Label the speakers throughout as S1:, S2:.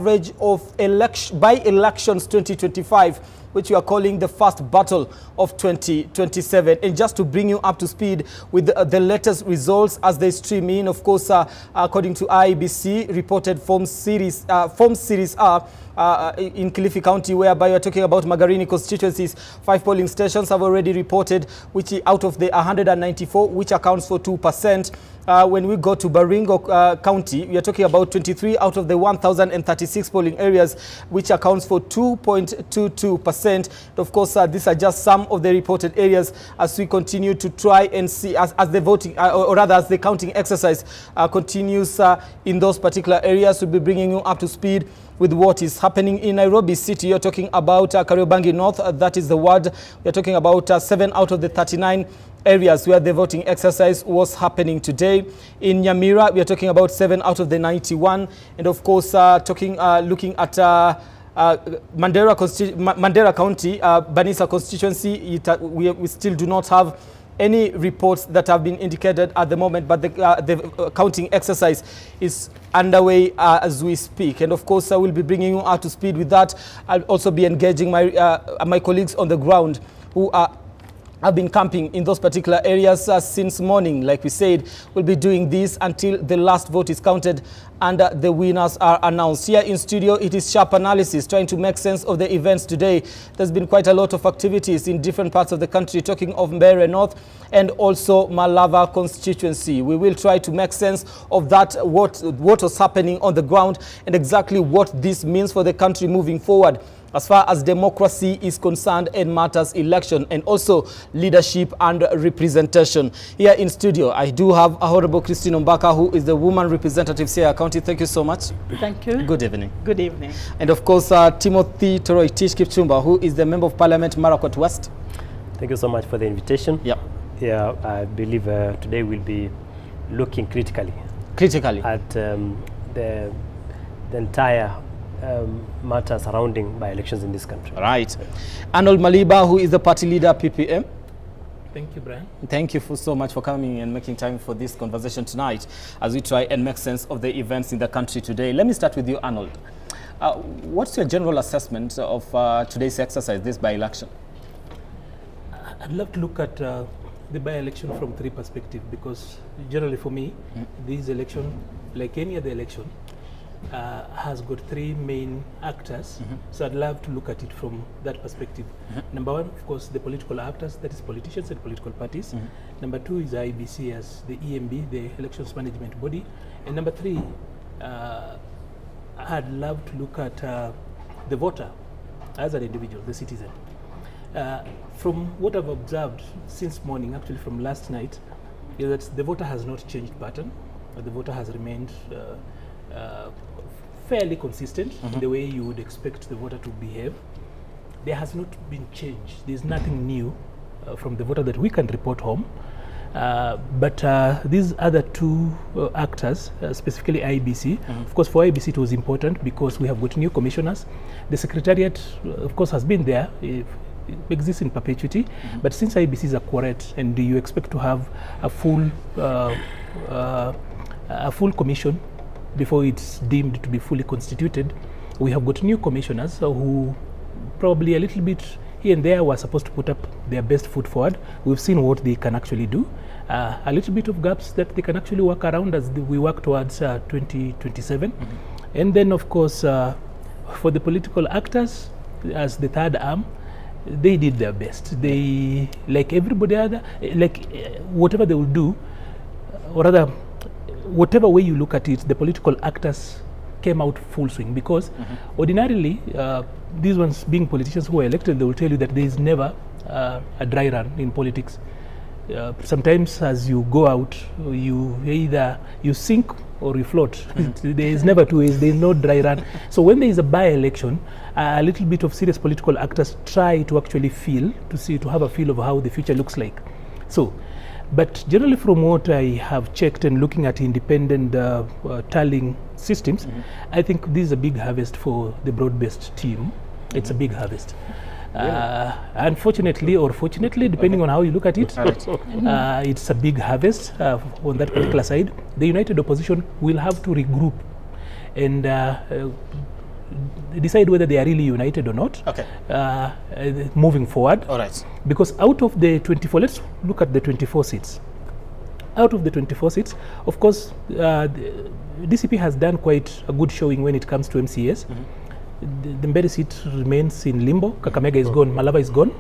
S1: coverage of by-elections 2025, which we are calling the first battle of 2027. And just to bring you up to speed with the latest results as they stream in, of course, according to IEBC, reported Form Series R in Kilifi County, whereby we are talking about Magarini constituencies. 5 polling stations have already reported, which out of the 194, which accounts for 2%. When we go to Baringo County, we are talking about 23 out of the 1,036 polling areas, which accounts for 2.22%. Of course, these are just some of the reported areas as we continue to try and see as the voting, or rather as the counting exercise continues in those particular areas. We'll be bringing you up to speed with what is happening in Nairobi City. You're talking about Kariobangi North, that is the ward. We're talking about 7 out of the 39 areas where the voting exercise was happening today. In Nyamira, we are talking about 7 out of the 91. And of course, looking at Mandera County, Banisa constituency, we still do not have any reports that have been indicated at the moment, but the counting exercise is underway as we speak. And of course, I will be bringing you up to speed with that. I'll also be engaging my colleagues on the ground who have been camping in those particular areas since morning. Like we said, we'll be doing this until the last vote is counted and the winners are announced. Here in studio, it is Sharp Analysis, trying to make sense of the events today. There's been quite a lot of activities in different parts of the country, talking of Mbeere North and also Malava constituency. We will try to make sense of that, what was happening on the ground and exactly what this means for the country moving forward, as far as democracy is concerned and matters election and also leadership and representation. Here in studio, I do have Honorable Christine Ombaka, who is the woman representative Siaya County. Thank you so much.
S2: Thank you.
S1: Good evening.
S2: Good evening.
S1: And of course, Timothy Toroitich Kipchumba, who is the Member of Parliament, Marakwet West.
S3: Thank you so much for the invitation.
S1: Yep.
S3: Yeah, I believe today we'll be looking critically at the entire matter surrounding by-elections in this country.
S1: Right. Arnold Maliba, who is the party leader, PPM.
S4: Thank you, Brian.
S1: Thank you so much for coming and making time for this conversation tonight as we try and make sense of the events in the country today. Let me start with you, Arnold. What's your general assessment of today's exercise, this by-election?
S4: I'd love to look at the by-election from 3 perspectives, because generally for me, this election, like any other election, has got 3 main actors. So I'd love to look at it from that perspective. Number 1, of course, the political actors, that is politicians and political parties. Number 2 is IEBC as the EMB, the elections management body. And number 3, I'd love to look at the voter as an individual, the citizen. From what I've observed since morning, actually from last night, is that the voter has not changed pattern. The voter has remained fairly consistent in the way you would expect the voter to behave. There has not been change. There's nothing new from the voter that we can report home. But these other 2 actors, specifically IEBC, of course for IEBC it was important because we have got new commissioners. The secretariat, of course, has been there. It exists in perpetuity, but since IEBC is a quadrant and you expect to have a full commission before it's deemed to be fully constituted, we have got new commissioners who probably a little bit here and there were supposed to put up their best foot forward. We've seen what they can actually do. A little bit of gaps that they can actually work around as we work towards 2027. And then, of course, for the political actors, as the third arm, they did their best. They, like everybody other, whatever they will do, or rather, whatever way you look at it, the political actors came out full swing, because ordinarily, these ones being politicians who are elected, they will tell you that there is never a dry run in politics. Sometimes as you go out, either you sink or you float. There is never 2 ways, there is no dry run. So when there is a by-election, a little bit of serious political actors try to actually to have a feel of how the future looks like. So, but generally from what I have checked and looking at independent tallying systems, I think this is a big harvest for the broad-based team. It's a big harvest. Really? Unfortunately or fortunately, depending on how you look at it, it's a big harvest on that particular side. The united opposition will have to regroup and decide whether they are really united or not.
S1: Okay.
S4: Moving forward.
S1: All right.
S4: Because out of the 24, let's look at the 24 seats. Out of the 24 seats, of course, the DCP has done quite a good showing when it comes to MCAs. The Mbere seat remains in limbo. Kakamega is gone. Malava is gone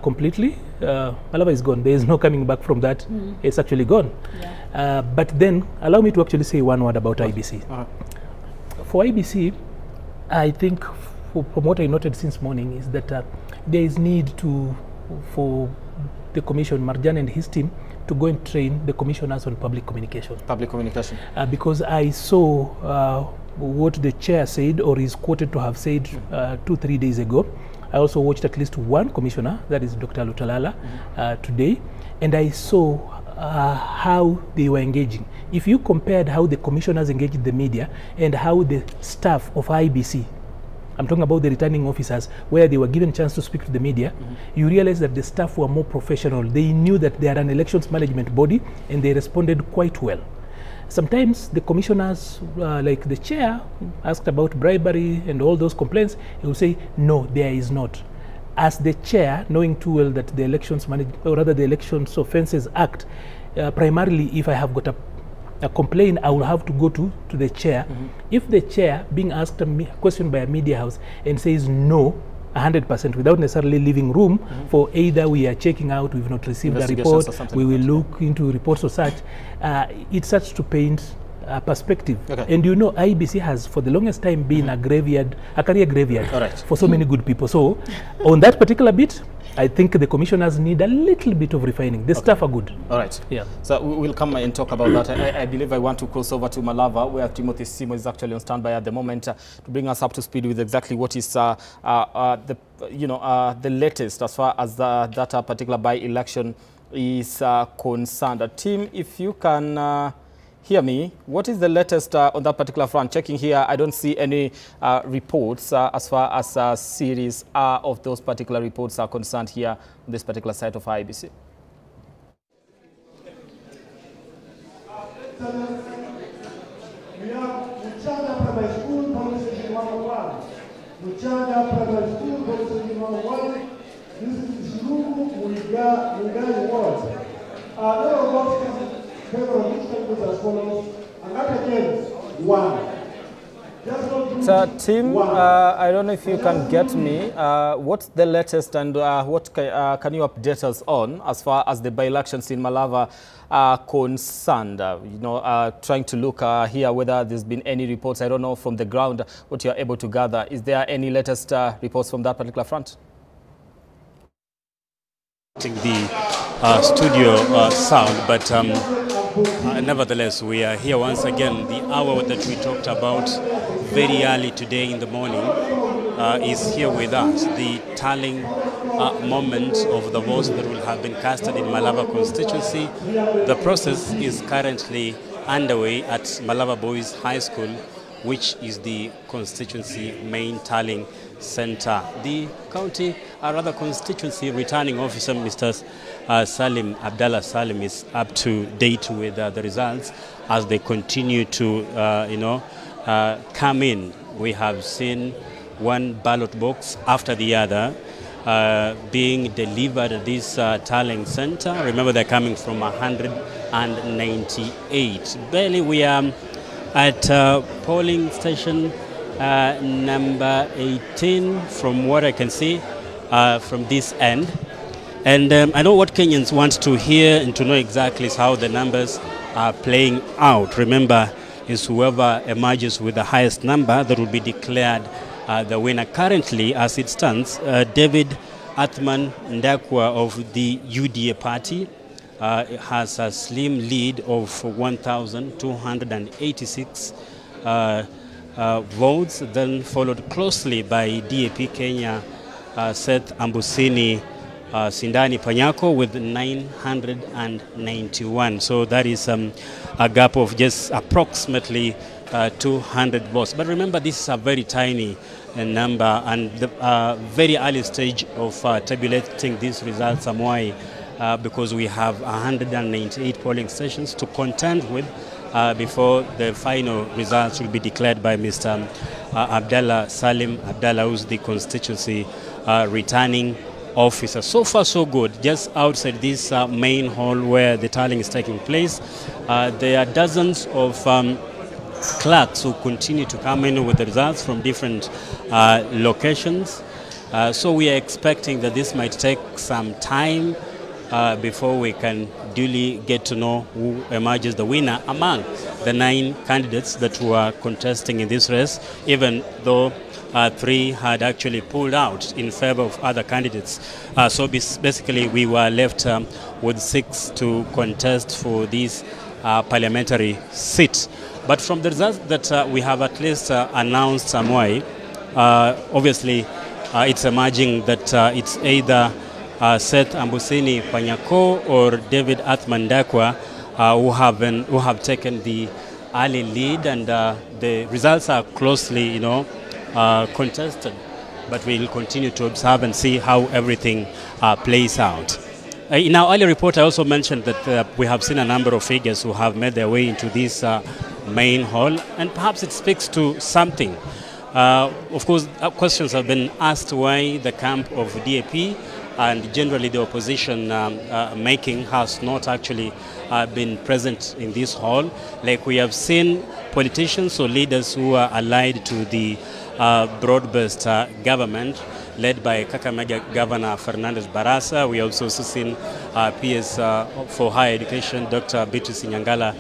S4: completely. Malava is gone. There is no coming back from that. It's actually gone. Yeah. But then, allow me to actually say one word about IBC. For IBC, I think from what I noted since morning is that there is need for the commission, Marjan and his team, to go and train the commissioners on public communication. Public communication. Because I saw what the chair said, or is quoted to have said 2-3 days ago. I also watched at least one commissioner, that is Dr. Lutalala, today, and I saw how they were engaging. If you compared how the commissioners engaged the media and how the staff of IBC, I'm talking about the returning officers, where they were given a chance to speak to the media, you realize that the staff were more professional. They knew that they are an elections management body, and they responded quite well. Sometimes the commissioners, like the chair, asked about bribery and all those complaints, he will say, no, there is not. As the chair, knowing too well that the Elections or rather the Elections Offences Act, primarily if I have got a complaint, I will have to go to the chair. If the chair being asked a question by a media house and says no 100% without necessarily leaving room for either we are checking out, we've not received a report, we will look into reports or such, it starts to paint a perspective. And you know, IBC has for the longest time been a graveyard, a career graveyard for so many good people. So on that particular bit, I think the commissioners need a little bit of refining. The staff are good.
S1: All right. Yeah. So we'll come and talk about that. I believe I want to cross over to Malava, where Timothy Simo is actually on standby at the moment to bring us up to speed with exactly what is the latest as far as that particular by-election is concerned. Tim, if you can hear me, what is the latest on that particular front? Checking here, I don't see any reports as far as series of those particular reports are concerned here on this particular site of IBC. We have Muchanga Primary School, Police Station 101. Muchanga Primary School, Police Station 101. This is Shirungu Mugai Ward. There are lots of as follows, and that again, 1. Tim, I don't know if you can get me. What's the latest and what can you update us on as far as the by-elections in Malava are concerned? Trying to look here whether there's been any reports. I don't know from the ground what you're able to gather. Is there any latest reports from that particular front?
S2: The studio sound, but nevertheless, we are here once again. The hour that we talked about very early today in the morning is here with us. The tallying moment of the votes that will have been casted in Malava constituency. The process is currently underway at Malava Boys High School, which is the constituency main tallying center. The county, or rather constituency returning officer, Mr. Salim, Abdallah Salim, is up to date with the results as they continue to, come in. We have seen one ballot box after the other being delivered at this tallying center. Remember, they're coming from 198. Barely, we are at polling station number 18 from what I can see from this end. And I know what Kenyans want to hear and to know exactly is how the numbers are playing out. Remember, is whoever emerges with the highest number that will be declared the winner. Currently, as it stands, David Athman Ndakwa of the UDA party has a slim lead of 1,286 votes, then followed closely by DAP Kenya Seth Ambusini Sindani Panyako with 991. So that is a gap of just approximately 200 votes. But remember, this is a very tiny number and the very early stage of tabulating these results, Amwai, because we have 198 polling stations to contend with before the final results will be declared by Mr. Abdallah Salim Abdallah, who's the constituency returning officer. So far, so good. Just outside this main hall where the tallying is taking place, there are dozens of clerks who continue to come in with the results from different locations. So we are expecting that this might take some time before we can duly get to know who emerges the winner among the 9 candidates that were contesting in this race, even though 3 had actually pulled out in favor of other candidates. So basically we were left with 6 to contest for this parliamentary seat. But from the results that we have at least announced some way, obviously it's emerging that it's either Seth Ambusini Panyako or David Athman Dakwa who have taken the early lead, and the results are closely, contested. But we'll continue to observe and see how everything plays out. In our earlier report, I also mentioned that we have seen a number of figures who have made their way into this main hall, and perhaps it speaks to something. Of course, questions have been asked why the camp of DAP and generally the opposition making has not actually been present in this hall. Like we have seen politicians or leaders who are allied to the broad-based government led by Kakamega Governor Fernandez Barasa. We also seen PS for Higher Education, Dr. Beatrice Nyangala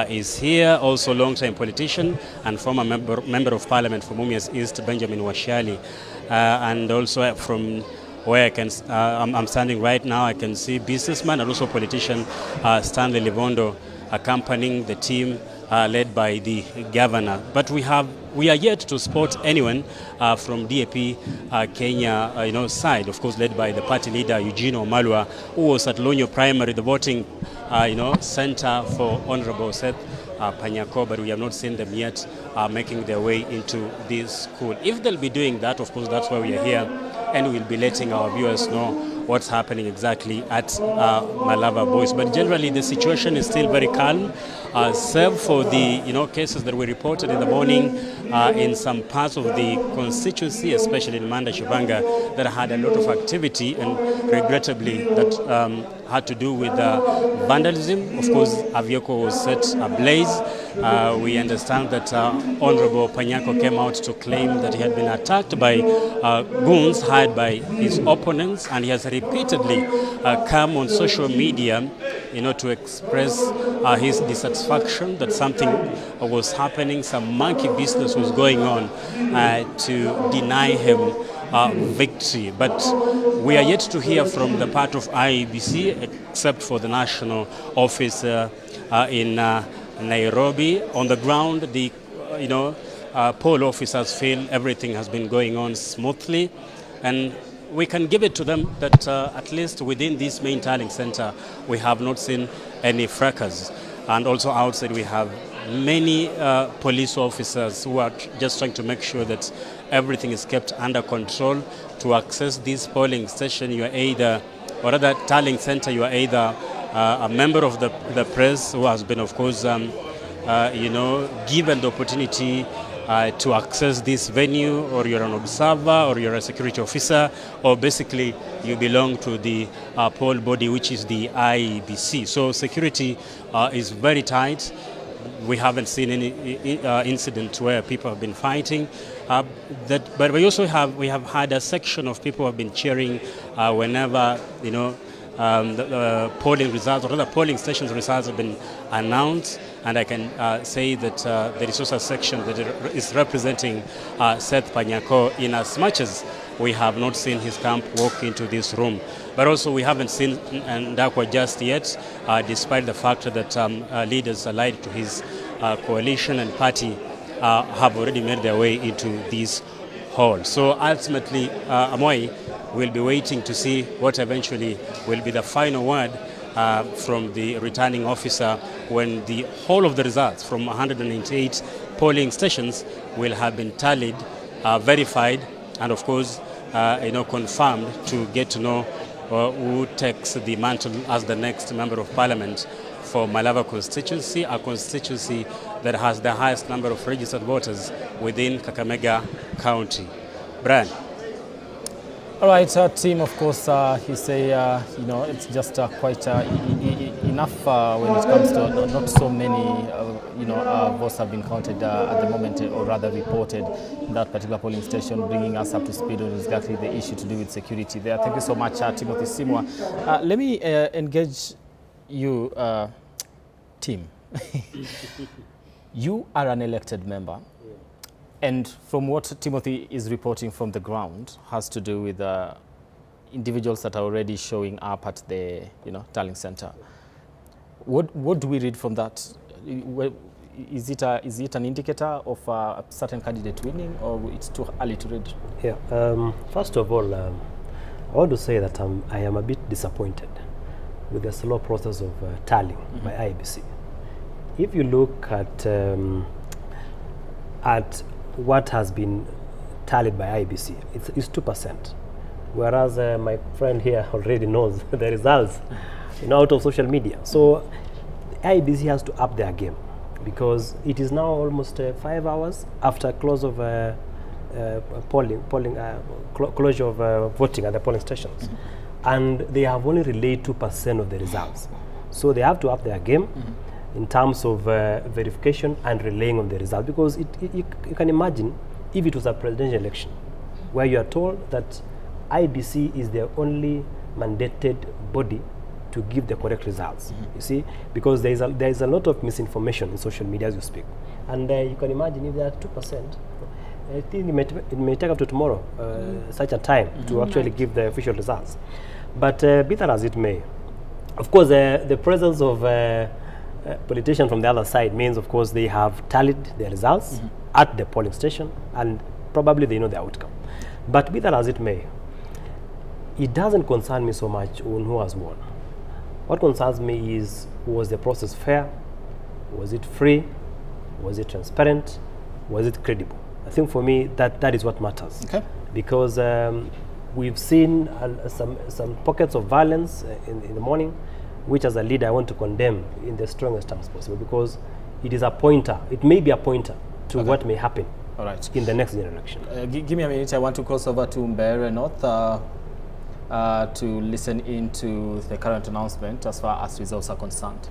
S2: is here, also long-time politician and former member of Parliament for Mumias East, Benjamin Washali. And also from where I'm standing right now, I can see businessman and also politician Stanley Livondo accompanying the team led by the governor. But we are yet to spot anyone from DAP Kenya side, of course led by the party leader Eugene Omalwa, who was at Lonyo Primary, the voting center for Honorable Seth Panyako, but we have not seen them yet making their way into this school. If they'll be doing that, of course that's why we are here, and we'll be letting our viewers know what's happening exactly at Malava Boys. But generally the situation is still very calm, save for the cases that were reported in the morning in some parts of the constituency, especially in Manda Shivanga, that had a lot of activity, and regrettably that had to do with vandalism. Of course, a vehicle was set ablaze. We understand that Honorable Panyako came out to claim that he had been attacked by goons hired by his opponents, and he has repeatedly come on social media to express his dissatisfaction that something was happening, some monkey business was going on to deny him victory. But we are yet to hear from the part of IEBC, except for the national office in Nairobi. On the ground, the poll officers feel everything has been going on smoothly, and we can give it to them that at least within this main tallying center we have not seen any fracas. And also outside we have many police officers who are just trying to make sure that everything is kept under control. To access this polling station, you are either, or other tallying center, you are either a member of the press who has been, of course, given the opportunity to access this venue, or you're an observer, or you're a security officer, or basically you belong to the poll body, which is the IEBC. So security is very tight. We haven't seen any incident where people have been fighting. But we also have had a section of people who have been cheering whenever the polling results, or other polling stations results have been announced. And I can say that there is also a section that is representing Seth Panyako, in as much as we have not seen his camp walk into this room. But also we haven't seen Ndakwa just yet, despite the fact that leaders allied to his coalition and party have already made their way into this hall. So ultimately, Amoy will be waiting to see what eventually will be the final word from the returning officer when the whole of the results from 198 polling stations will have been tallied, verified, and of course, confirmed, to get to know who takes the mantle as the next member of parliament for Malava constituency, a constituency that has the highest number of registered voters within Kakamega County. Brian.
S1: All right, team, of course, you say, you know, it's just quite enough when it comes to not so many, you know, votes have been counted at the moment, or rather reported in that particular polling station, bringing us up to speed on exactly the issue to do with security there. Thank you so much, Timothy Simwa. Let me engage you, team. You are an elected member. And from what Timothy is reporting from the ground has to do with individuals that are already showing up at the, you know, tallying center. What do we read from that? Is it an indicator of a certain candidate winning, or it's too early to read?
S3: Yeah. First of all, I want to say that I am a bit disappointed with the slow process of tallying by IEBC. If you look at what has been tallied by IEBC, it's 2%, whereas my friend here already knows the results, you know, out of social media. So IEBC has to up their game, because it is now almost 5 hours after close of closure of voting at the polling stations, and they have only relayed 2% of the results. So they have to up their game in terms of verification and relaying of the result, because you can imagine if it was a presidential election where you are told that IEBC is the only mandated body to give the correct results. You see, because there is a lot of misinformation in social media as you speak, and you can imagine if there are 2%, I think it may take up to tomorrow such a time to actually give the official results. But be that as it may, of course, the presence of politicians from the other side means, of course, they have tallied their results at the polling station, and probably they know the outcome. But be that as it may, it doesn't concern me so much on who has won. What concerns me is, was the process fair? Was it free? Was it transparent? Was it credible? I think for me that is what matters. Okay. Because we've seen some pockets of violence in the morning, which as a leader I want to condemn in the strongest terms possible, because it is a pointer, it may be a pointer to what may happen in the next general election.
S1: Give me a minute, I want to cross over to Mbeere North to listen into the current announcement as far as results are concerned.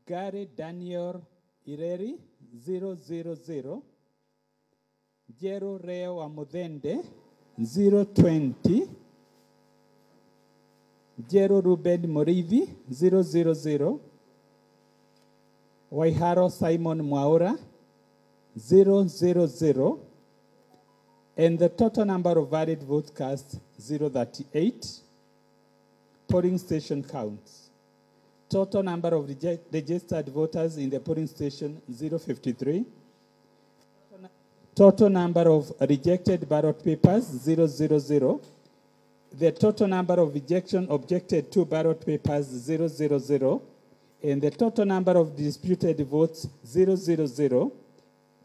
S5: Gary Daniel Ireri 000, Jero Reo Amudende 020, Jero Ruben Morivi 000, Waiharo Simon Mwaura 000, and the total number of valid votes cast 038. Polling station counts. Total number of registered voters in the polling station, 053. Total number of rejected ballot papers, 000. The total number of objected to ballot papers, 000. And the total number of disputed votes, 000.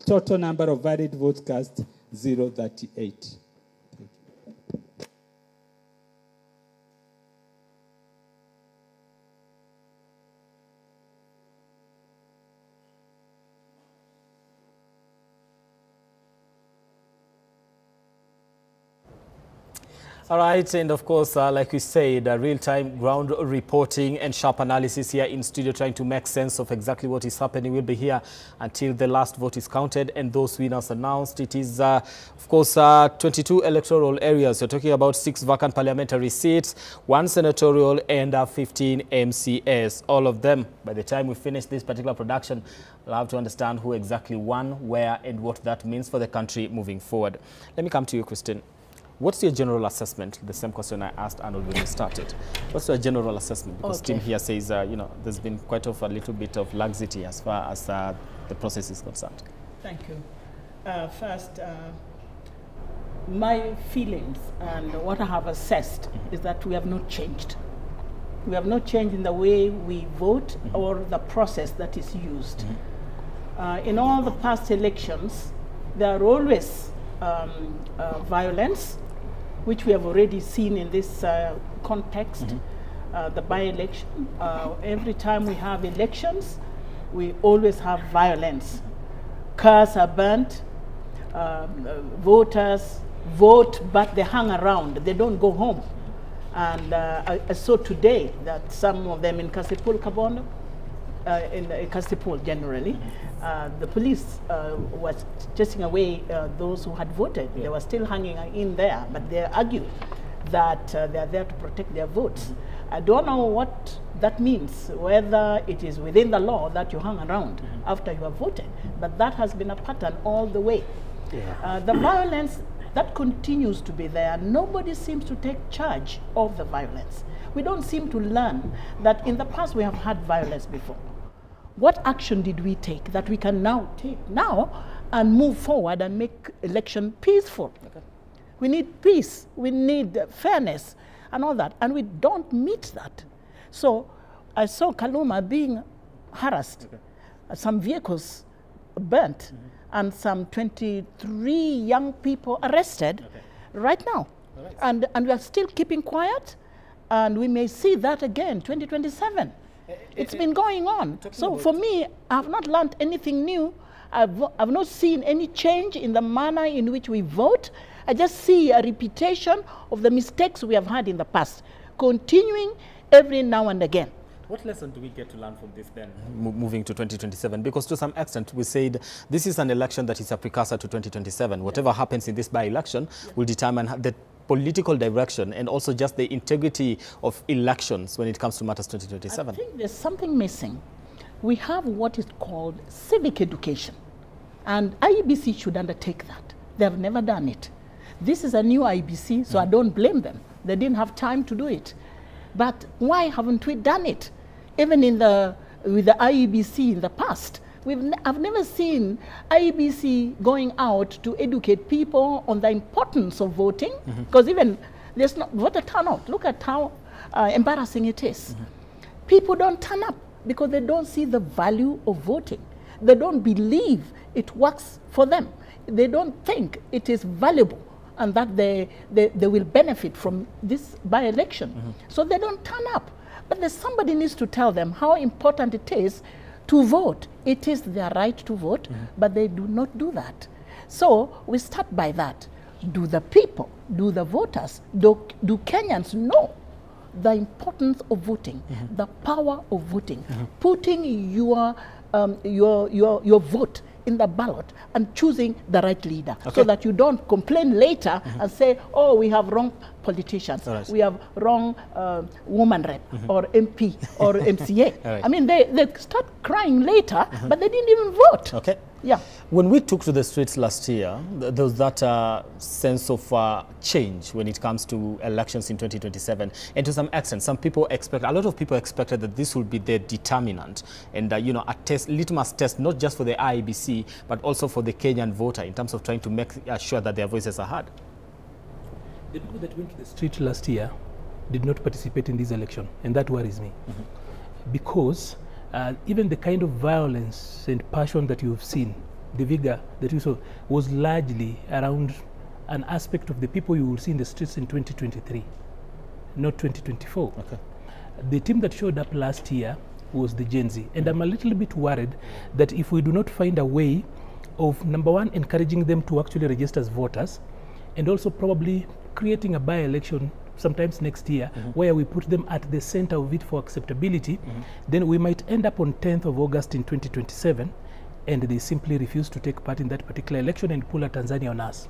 S5: Total number of valid votes cast, 038.
S1: All right, and of course, like we said, real-time ground reporting and sharp analysis here in studio, trying to make sense of exactly what is happening. We'll be here until the last vote is counted and those winners announced. It is, of course, 22 electoral areas. We're talking about 6 vacant parliamentary seats, 1 senatorial, and 15 MCS. All of them, by the time we finish this particular production, we'll have to understand who exactly won, where, and what that means for the country moving forward. Let me come to you, Christine. What's your general assessment? The same question I asked Arnold when we started. What's your general assessment? Because Tim here says, you know, there's been quite a little bit of laxity as far as the process is concerned.
S6: Thank you. First, my feelings and what I have assessed is that we have not changed. We have not changed in the way we vote or the process that is used. In all the past elections, there are always violence, which we have already seen in this context, the by-election. Every time we have elections, we always have violence. Cars are burnt, voters vote, but they hang around, they don't go home. And I saw today that some of them in Kasipul, Kabondo, in Kasipul generally, the police was chasing away those who had voted. They were still hanging in there, but they argued that they are there to protect their votes. I don't know what that means, whether it is within the law that you hang around after you have voted, but that has been a pattern all the way. The violence that continues to be there, nobody seems to take charge of the violence. We don't seem to learn that in the past we have had violence before. What action did we take that we can now take now and move forward and make election peaceful? We need peace, we need fairness and all that, and we don't meet that. So I saw Kaluma being harassed, some vehicles burnt, and some 23 young people arrested right now. And we are still keeping quiet, and we may see that again, 2027. It's been going on. So for me, I have not learned anything new. I've not seen any change in the manner in which we vote. I just see a repetition of the mistakes we have had in the past, continuing every now and again.
S1: What lesson do we get to learn from this then, moving to 2027? Because to some extent, we said this is an election that is a precursor to 2027. Whatever happens in this by-election will determine the political direction and also just the integrity of elections when it comes to matters 2027.
S6: I think there's something missing. We have what is called civic education, and IEBC should undertake that. They have never done it. This is a new IEBC, so I don't blame them. They didn't have time to do it. But why haven't we done it? Even with the IEBC in the past, I've never seen IEBC going out to educate people on the importance of voting, because even there's not voter turnout. Look at how embarrassing it is. People don't turn up because they don't see the value of voting. They don't believe it works for them. They don't think it is valuable and that they will benefit from this by-election. So they don't turn up. But somebody needs to tell them how important it is to vote. It is their right to vote, but they do not do that. So we start by that. Do the people, do the voters, do Kenyans know the importance of voting, the power of voting, putting your vote in the ballot and choosing the right leader, so that you don't complain later and say, oh, we have wrong politicians, we have wrong woman rep or MP or MCA. I mean, they start crying later, but they didn't even vote. Yeah.
S1: When we took to the streets last year, there was that sense of change when it comes to elections in 2027. And to some extent, a lot of people expected that this would be the determinant and, you know, a litmus test, not just for the IEBC, but also for the Kenyan voter in terms of trying to make sure that their voices are heard.
S4: The people that went to the street last year did not participate in this election, and that worries me. Because even the kind of violence and passion that you've seen, the vigor that you saw, was largely around an aspect of the people you will see in the streets in 2023, not 2024. The team that showed up last year was the Gen Z. And I'm a little bit worried that if we do not find a way of, number one, encouraging them to actually register as voters, and also probably creating a by-election sometimes next year, where we put them at the center of it for acceptability, then we might end up on 10th of August in 2027, and they simply refuse to take part in that particular election and pull a Tanzania on us.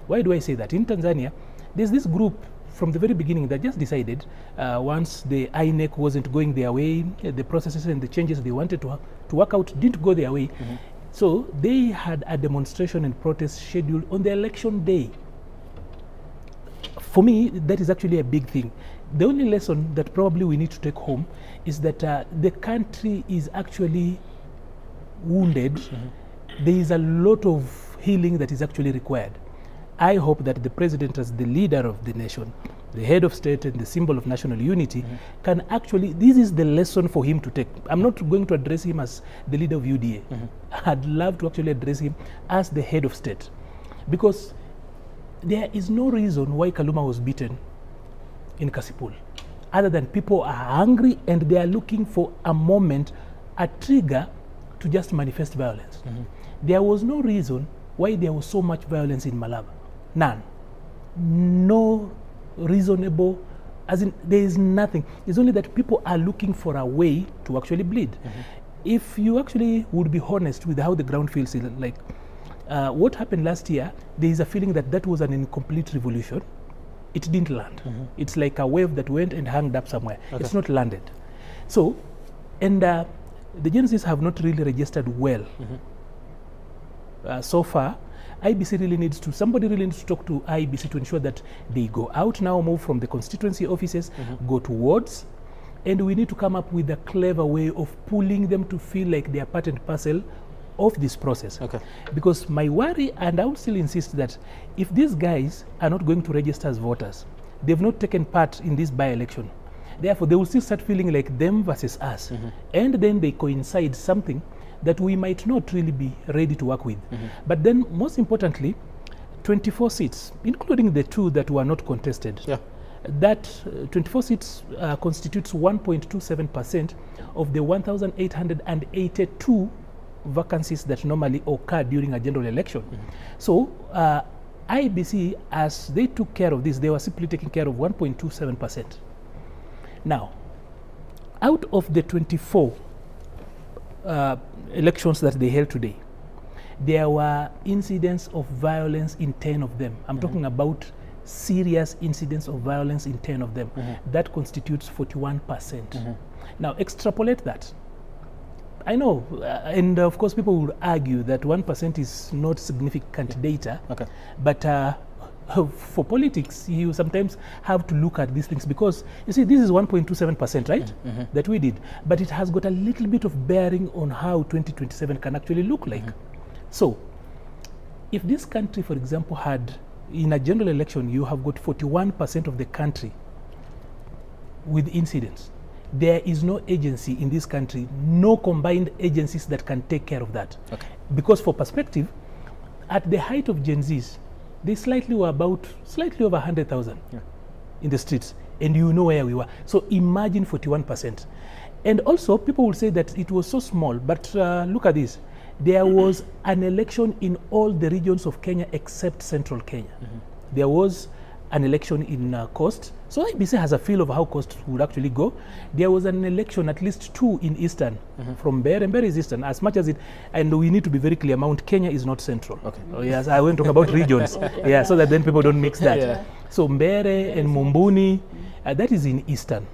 S4: Why do I say that? In Tanzania, there's this group from the very beginning that just decided once the INEC wasn't going their way, the processes and the changes they wanted to work out didn't go their way. So they had a demonstration and protest scheduled on the election day. For me, that is actually a big thing. The only lesson that probably we need to take home is that the country is actually wounded. There is a lot of healing that is actually required. I hope that the president, as the leader of the nation, the head of state and the symbol of national unity, can actually, this is the lesson for him to take. I'm not going to address him as the leader of UDA. I'd love to actually address him as the head of state, because there is no reason why Kaluma was beaten in Kasipul, other than people are hungry and they are looking for a moment, a trigger to just manifest violence. There was no reason why there was so much violence in Malaba. None. No reasonable, as in there is nothing. It's only that people are looking for a way to actually bleed. If you actually would be honest with how the ground feels, like what happened last year, there is a feeling that that was an incomplete revolution. It didn't land. It's like a wave that went and hung up somewhere. It's not landed. So, and the Gen Zs have not really registered well. So far, IBC really needs to, somebody really needs to talk to IBC to ensure that they go out now, move from the constituency offices, go to wards, and we need to come up with a clever way of pulling them to feel like they are part and parcel of this process. Because my worry, and I would still insist that if these guys are not going to register as voters, they've not taken part in this by-election, therefore they will still start feeling like them versus us. And then they coincide something that we might not really be ready to work with. But then most importantly, 24 seats, including the 2 that were not contested, that 24 seats constitutes 1.27% of the 1,882 vacancies that normally occur during a general election. So IBC, as they took care of this, they were simply taking care of 1.27%. Now, out of the 24 elections that they held today, there were incidents of violence in 10 of them. I'm talking about serious incidents of violence in 10 of them. That constitutes 41%. Now, extrapolate that. I know, and of course people will argue that 1% is not significant data, but for politics, you sometimes have to look at these things, because you see, this is 1.27%, right? That we did, but it has got a little bit of bearing on how 2027 can actually look like. So, if this country, for example, had, in a general election, you have got 41% of the country with incidents, there is no agency in this country, no combined agencies that can take care of that. Because for perspective, at the height of Gen Zs, they slightly were about, slightly over 100,000 in the streets, and you know where we were. So imagine 41%. And also, people will say that it was so small, but look at this. There was an election in all the regions of Kenya except central Kenya. There was an election in Coast. So IBC has a feel of how Coast would actually go. There was an election, at least 2 in Eastern, from Mbeere. Mbeere is Eastern, as much as it, and we need to be very clear, Mount Kenya is not central. Oh, yes, I won't talk about regions, so that then people don't mix that. So Mbeere and Mumbuni, that is in Eastern.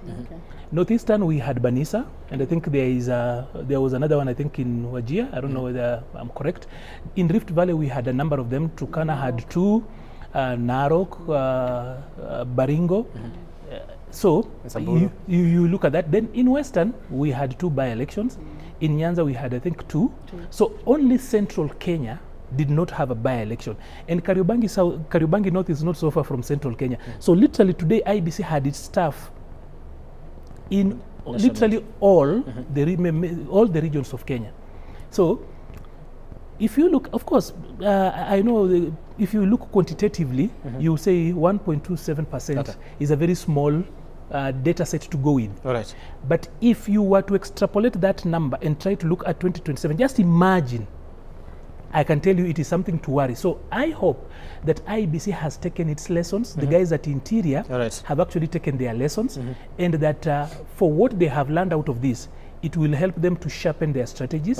S4: Northeastern, we had Banisa, and I think there is there was another one, I think, in Wajir. I don't know whether I'm correct. In Rift Valley, we had a number of them. Turkana had 2. Narok, Baringo. So you look at that. Then in Western, we had 2 by-elections. In Nyanza, we had, I think, 2. So only central Kenya did not have a by-election. And Kariobangi North is not so far from central Kenya. So literally today, IBC had its staff in literally all, all the regions of Kenya. So if you look, of course, I know if you look quantitatively, you say 1.27% is a very small data set to go in. But if you were to extrapolate that number and try to look at 2027, just imagine, I can tell you it is something to worry. So I hope that IBC has taken its lessons. The guys at Interior have actually taken their lessons, and that for what they have learned out of this, it will help them to sharpen their strategies.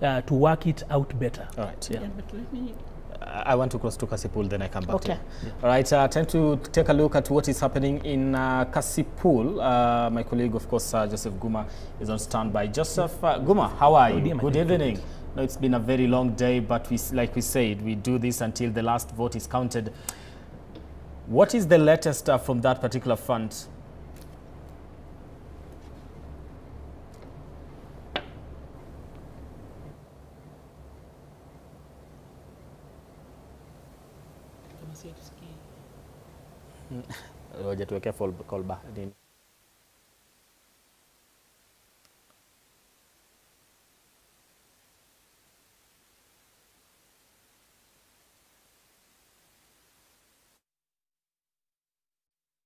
S4: To work it out better.
S1: All right.
S6: But let me,
S1: I want to cross to Kasipul, then I come back to you. All right, time to take a look at what is happening in Kasipul. My colleague, of course, Joseph Guma, is on standby. Joseph, Guma, how are you? Good evening. No, it's been a very long day, but like we said, we do this until the last vote is counted. What is the latest from that particular front? hawajatuwekea call back nini.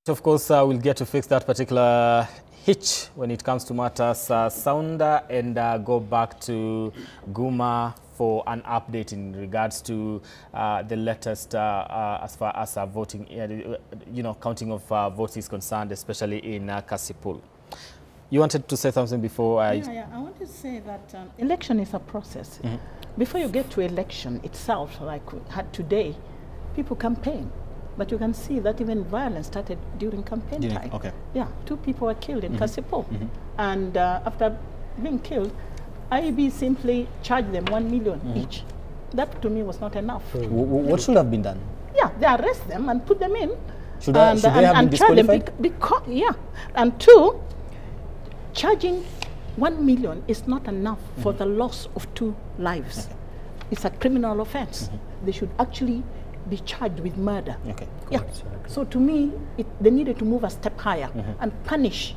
S1: Of course, we'll get to fix that particular hitch when it comes to matters sounder and go back to Guma for an update in regards to the latest as far as voting, counting of votes is concerned, especially in Kasipul. You wanted to say something before I...
S6: Yeah, I want to say that election is a process. Before you get to election itself, like we had today, people campaign. But you can see that even violence started during campaign time.
S1: Okay.
S6: Yeah, 2 people were killed in Kasipul. And after being killed, IEB simply charged them 1 million each. That to me was not enough.
S1: What should have been done?
S6: Yeah, they arrest them and put them in.
S1: Should they have been disqualified?
S6: Yeah. And 2, charging 1 million is not enough for the loss of 2 lives. Okay. It's a criminal offense. They should actually be charged with murder.
S1: Okay.
S6: Yeah. So to me, they needed to move a step higher and punish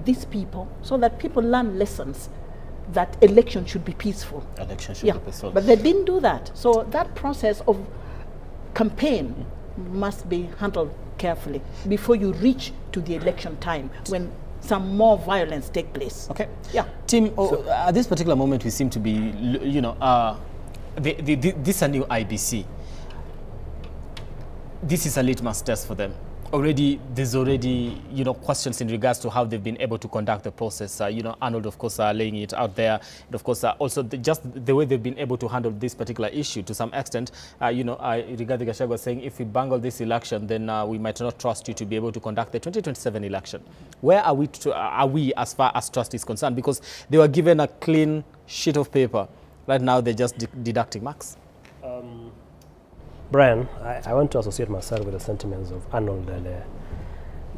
S6: these people so that people learn lessons that election should be peaceful.
S1: Election should be peaceful.
S6: But they didn't do that. So that process of campaign must be handled carefully before you reach to the election time when some more violence take place.
S1: Okay.
S6: Yeah.
S1: Tim, at this particular moment, we seem to be, this is a new IBC. This is a litmus test for them. There's already, questions in regards to how they've been able to conduct the process. Arnold, of course, laying it out there. And of course, also just the way they've been able to handle this particular issue to some extent. Rigathi Gachagua was saying, if we bungle this election, then we might not trust you to be able to conduct the 2027 election. Where are we as far as trust is concerned? Because they were given a clean sheet of paper. Right now, they're just deducting marks.
S3: Brian, I want to associate myself with the sentiments of Arnold and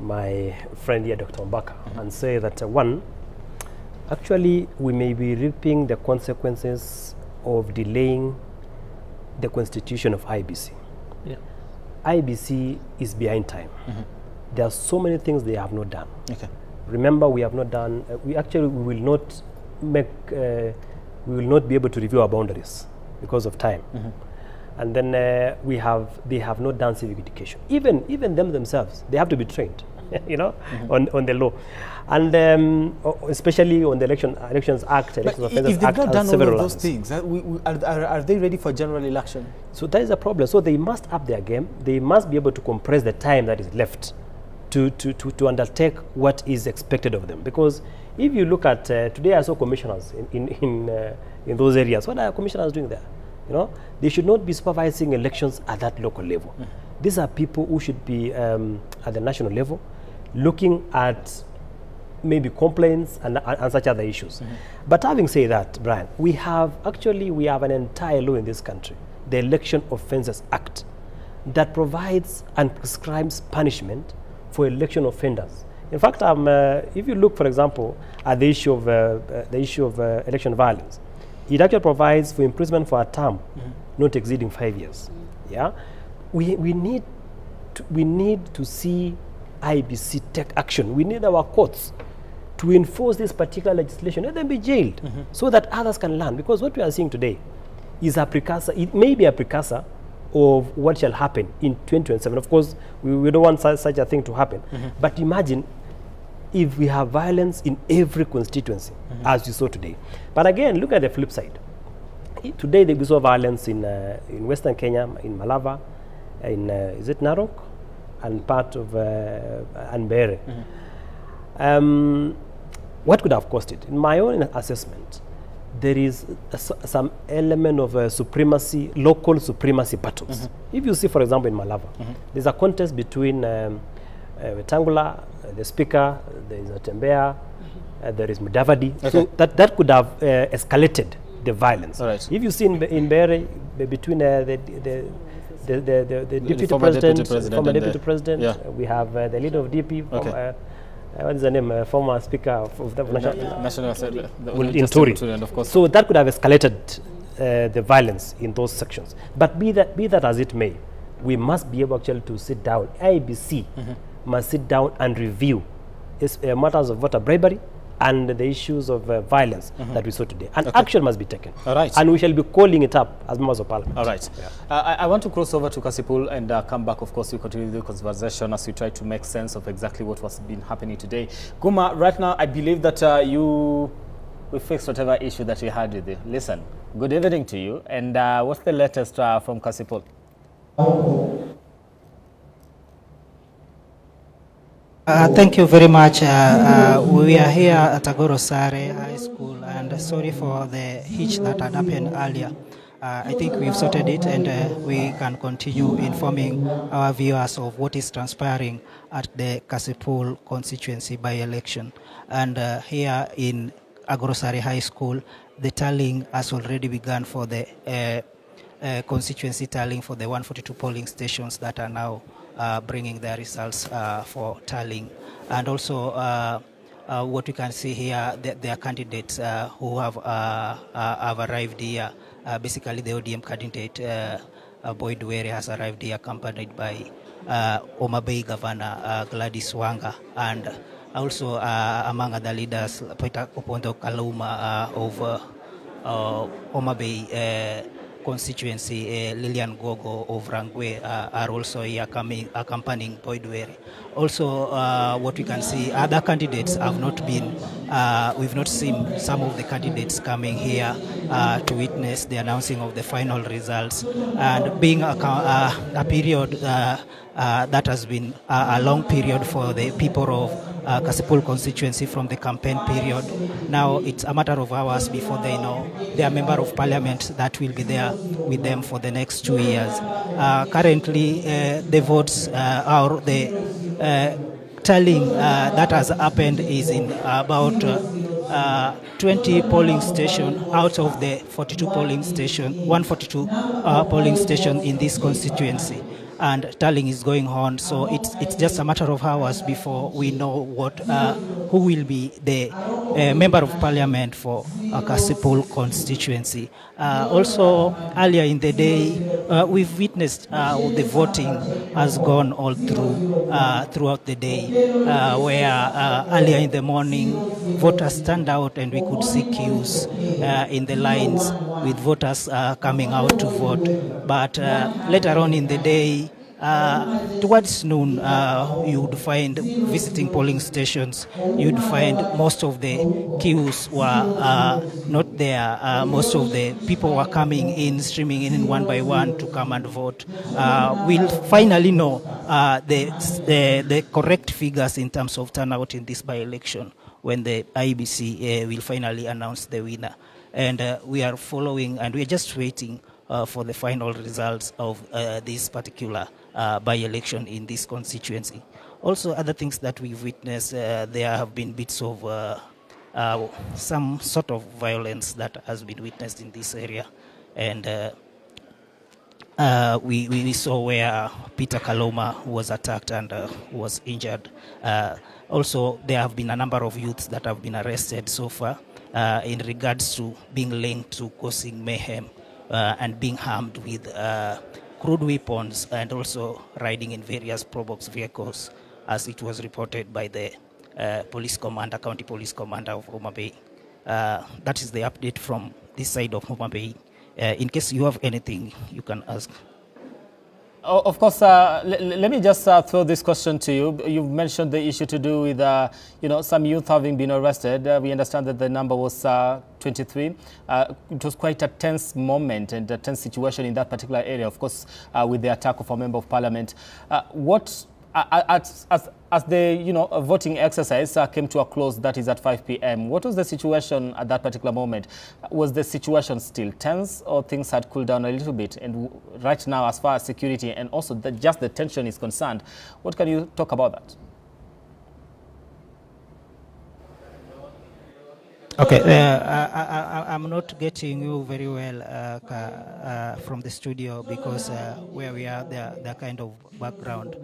S3: my friend here, Dr. Mbaka, and say that, one, actually, we may be reaping the consequences of delaying the constitution of IBC. Yeah. IBC is behind time. There are so many things they have not done. Okay. Remember, we have not done, we will not make, we will not be able to review our boundaries because of time. And then they have not done civic education. Even themselves, they have to be trained, on the law, and especially on the Elections Act, Elections Offences
S1: Act. If they've not done all of those things, are they ready for general election?
S3: So that is a problem. So they must up their game. They must be able to compress the time that is left to undertake what is expected of them. Because if you look at today, I saw commissioners in those areas. What are commissioners doing there? They should not be supervising elections at that local level. These are people who should be at the national level, looking at maybe complaints and such other issues. But having said that, Brian, we have an entire law in this country, the Election Offences Act, that provides and prescribes punishment for election offenders. In fact, if you look, for example, at the issue of election violence, it actually provides for imprisonment for a term not exceeding 5 years. Yeah, we need to see IBC take action. We need our courts to enforce this particular legislation. Let them be jailed so that others can learn. Because what we are seeing today is a precursor. It may be a precursor of what shall happen in 2027. Of course, we don't want such a thing to happen. But imagine if we have violence in every constituency, as you saw today. But again, look at the flip side. Today, we saw violence in Western Kenya, in Malava, is it Narok, and part of Anbere. What could have caused it? In my own assessment, there is some element of supremacy, local supremacy battles. If you see, for example, in Malava, there's a contest between Wetangula, the speaker, there is Tembea, there is Mudavadi. Okay. So that could have escalated the violence. Right. If you see in Bere, between the deputy president, former deputy president, yeah. We have the leader of DP, okay. What is the name? Former speaker of the National Assembly, in Turi. Of course. So that could have escalated the violence in those sections. But be that as it may, we must be able actually to sit down, IBC, must sit down and review matters of voter bribery and the issues of violence that we saw today. And action must be taken.
S1: All right.
S3: And we shall be calling it up as members of parliament.
S1: All right. Yeah. I want to cross over to Kasipul and come back. Of course, we continue the conversation as we try to make sense of exactly what was been happening today. Guma, right now, I believe that we fixed whatever issue that we had with you. Listen, good evening to you. And what's the latest from Kasipul?
S7: Thank you very much. We are here at Agorosare High School, and sorry for the hitch that had happened earlier. I think we've sorted it, and we can continue informing our viewers of what is transpiring at the Kasipul constituency by-election. And here in Agorosare High School, the tallying has already begun for the constituency tallying for the 142 polling stations that are now bringing their results for tallying. And also what we can see here, there are candidates who have arrived here. Basically the ODM candidate Boyd Were has arrived here accompanied by Homa Bay Governor Gladys Wanga, and also among other leaders, Peter Opondo Kaluma of Homa Bay constituency, Lilian Gogo of Rangwe are also here accompanying Boyd Were. Also, what we can see, other candidates have not been, we've not seen some of the candidates coming here to witness the announcing of the final results. And being a period that has been a long period for the people of Kasipul constituency from the campaign period. Now it's a matter of hours before they know their member of parliament that will be there with them for the next 2 years. Currently, the votes or the tallying that has happened is in about 20 polling stations out of the 42 polling station, 142 polling station in this constituency. And tallying is going on, so it's just a matter of hours before we know what who will be the member of parliament for Kasipul constituency. Also, earlier in the day, we've witnessed the voting has gone all throughout the day, where earlier in the morning, voters turned out and we could see queues in the lines with voters coming out to vote. But later on in the day, towards noon, you would find visiting polling stations, you'd find most of the queues were not there. Most of the people were coming in, streaming in one by one to come and vote. We'll finally know the correct figures in terms of turnout in this by-election when the IBC will finally announce the winner. And we are following, and we're just waiting for the final results of this particular by-election in this constituency. Also, other things that we've witnessed, there have been bits of some sort of violence that has been witnessed in this area. And we saw where Peter Kaloma was attacked and was injured. Also, there have been a number of youths that have been arrested so far in regards to being linked to causing mayhem and being armed with crude weapons and also riding in various Probox vehicles, as it was reported by the police commander, county police commander of Homa Bay. That is the update from this side of Homa Bay. In case you have anything, you can ask.
S1: Of course, let me just throw this question to you. You've mentioned the issue to do with, some youth having been arrested. We understand that the number was 23. It was quite a tense moment and a tense situation in that particular area, of course, with the attack of a member of parliament. As the voting exercise came to a close, that is at 5 p.m., what was the situation at that particular moment? Was the situation still tense, or things had cooled down a little bit? And right now, as far as security and also just the tension is concerned, what can you talk about that?
S7: Okay, I'm not getting you very well from the studio because where we are, there are kind of background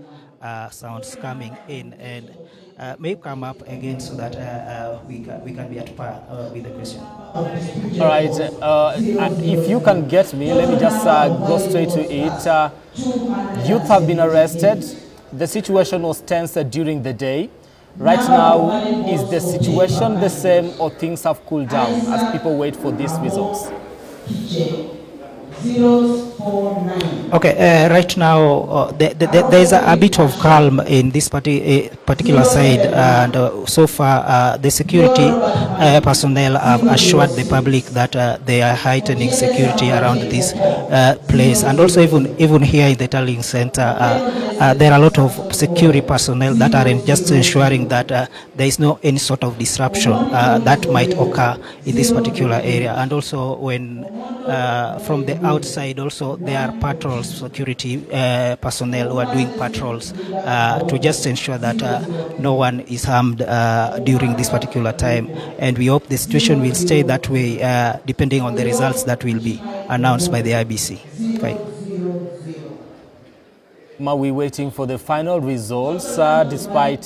S7: sounds coming in, and may come up again so that we can be at par with the question.
S1: All right, if you can get me, let me just go straight to it. Youth have been arrested. the situation was tense during the day. Right now, is the situation the same or things have cooled down as people wait for these results?
S7: Okay, right now there is a bit of calm in this particular side, and so far the security personnel have assured the public that they are heightening security around this place, and also even here in the tallying center, there are a lot of security personnel that are just ensuring that there is no any sort of disruption that might occur in this particular area, and also when from the outside also there are patrols, security personnel who are doing patrols to just ensure that no one is harmed during this particular time, and we hope the situation will stay that way depending on the results that will be announced by the IBC. Okay.
S1: Are we waiting for the final results despite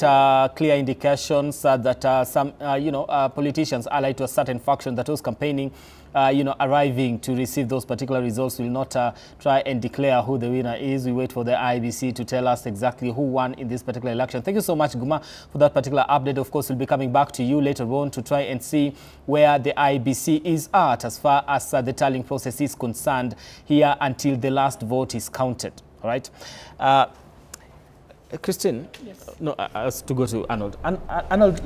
S1: clear indications that some politicians allied to a certain faction that was campaigning arriving to receive those particular results will not try and declare who the winner is. We wait for the IBC to tell us exactly who won in this particular election. Thank you so much, Guma, for that particular update. Of course, we'll be coming back to you later on to try and see where the IBC is at as far as the tallying process is concerned here until the last vote is counted. All right. Christine, yes. No, I was to go to Arnold. Arnold.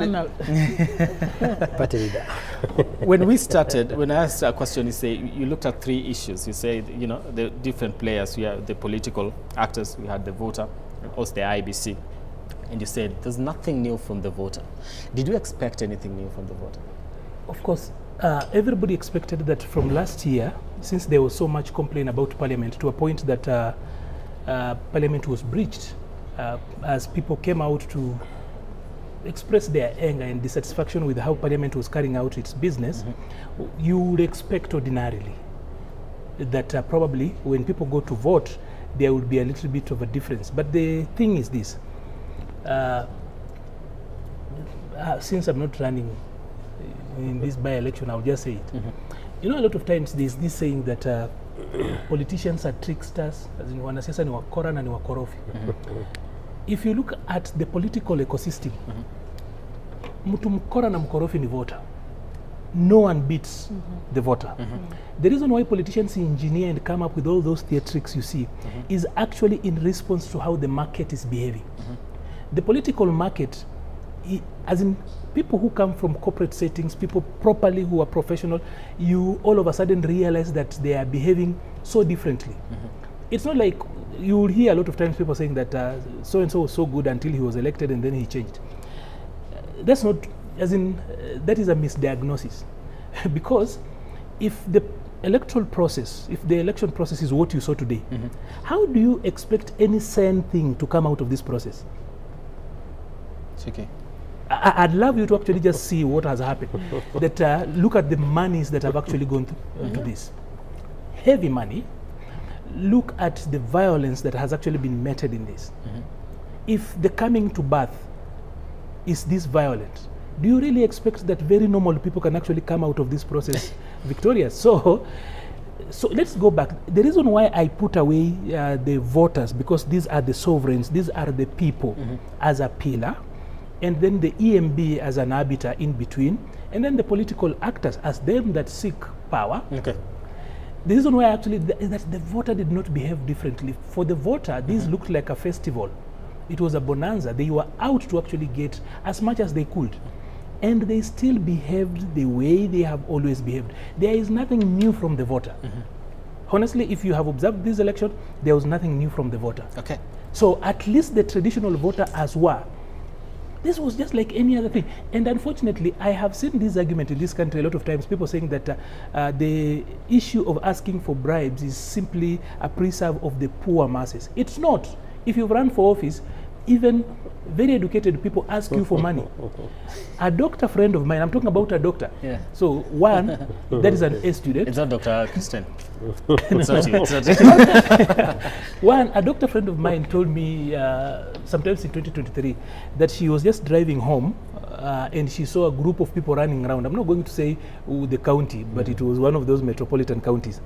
S1: When we started, when I asked a question, you looked at three issues. You said, the different players. We have the political actors, we had the voter, and also the IBC. And you said, there's nothing new from the voter. Did you expect anything new from the voter?
S4: Of course, everybody expected that from last year, since there was so much complaint about Parliament, to a point that Parliament was breached. As people came out to express their anger and dissatisfaction with how Parliament was carrying out its business, you would expect ordinarily that probably when people go to vote, there would be a little bit of a difference. But the thing is this, since I'm not running in this by-election, I'll just say it. A lot of times there's this saying that politicians are tricksters, as in wanasiasa ni wakora na ni wakorofi. If you look at the political ecosystem, mtu mkora na mkorofi ni voter. No one beats the voter. The reason why politicians engineer and come up with all those theatrics you see is actually in response to how the market is behaving. The political market, as in people who come from corporate settings, people properly who are professional, you all of a sudden realize that they are behaving so differently. It's not like you will hear a lot of times people saying that so-and-so was so good until he was elected and then he changed. That's not, as in, that is a misdiagnosis. Because if the electoral process, if the election process is what you saw today, how do you expect any sane thing to come out of this process?
S1: It's okay.
S4: I'd love you to actually just see what has happened. That look at the monies that have actually gone to this. Heavy money. Look at the violence that has actually been meted in this. If the coming to birth is this violent, do you really expect that very normal people can actually come out of this process victorious? So let's go back. The reason why I put away the voters, because these are the sovereigns, these are the people as a pillar, and then the EMB as an arbiter in between, and then the political actors as them that seek power. Okay. The reason why actually is that the voter did not behave differently. For the voter, this looked like a festival. It was a bonanza. They were out to actually get as much as they could. And they still behaved the way they have always behaved. There is nothing new from the voter. Honestly, if you have observed this election, there was nothing new from the voter. Okay. So at least the traditional voter as well. This was just like any other thing. And unfortunately, I have seen this argument in this country a lot of times, people saying that the issue of asking for bribes is simply a preserve of the poor masses. It's not. If you've run for office, even very educated people ask you for money. A doctor friend of mine, I'm talking about a doctor. Yeah. So one, that is an A student.
S1: It's not Dr. Christian. It's not you. It's not
S4: One, a doctor friend of mine told me sometimes in 2023 that she was just driving home and she saw a group of people running around. I'm not going to say the county, but it was one of those metropolitan counties.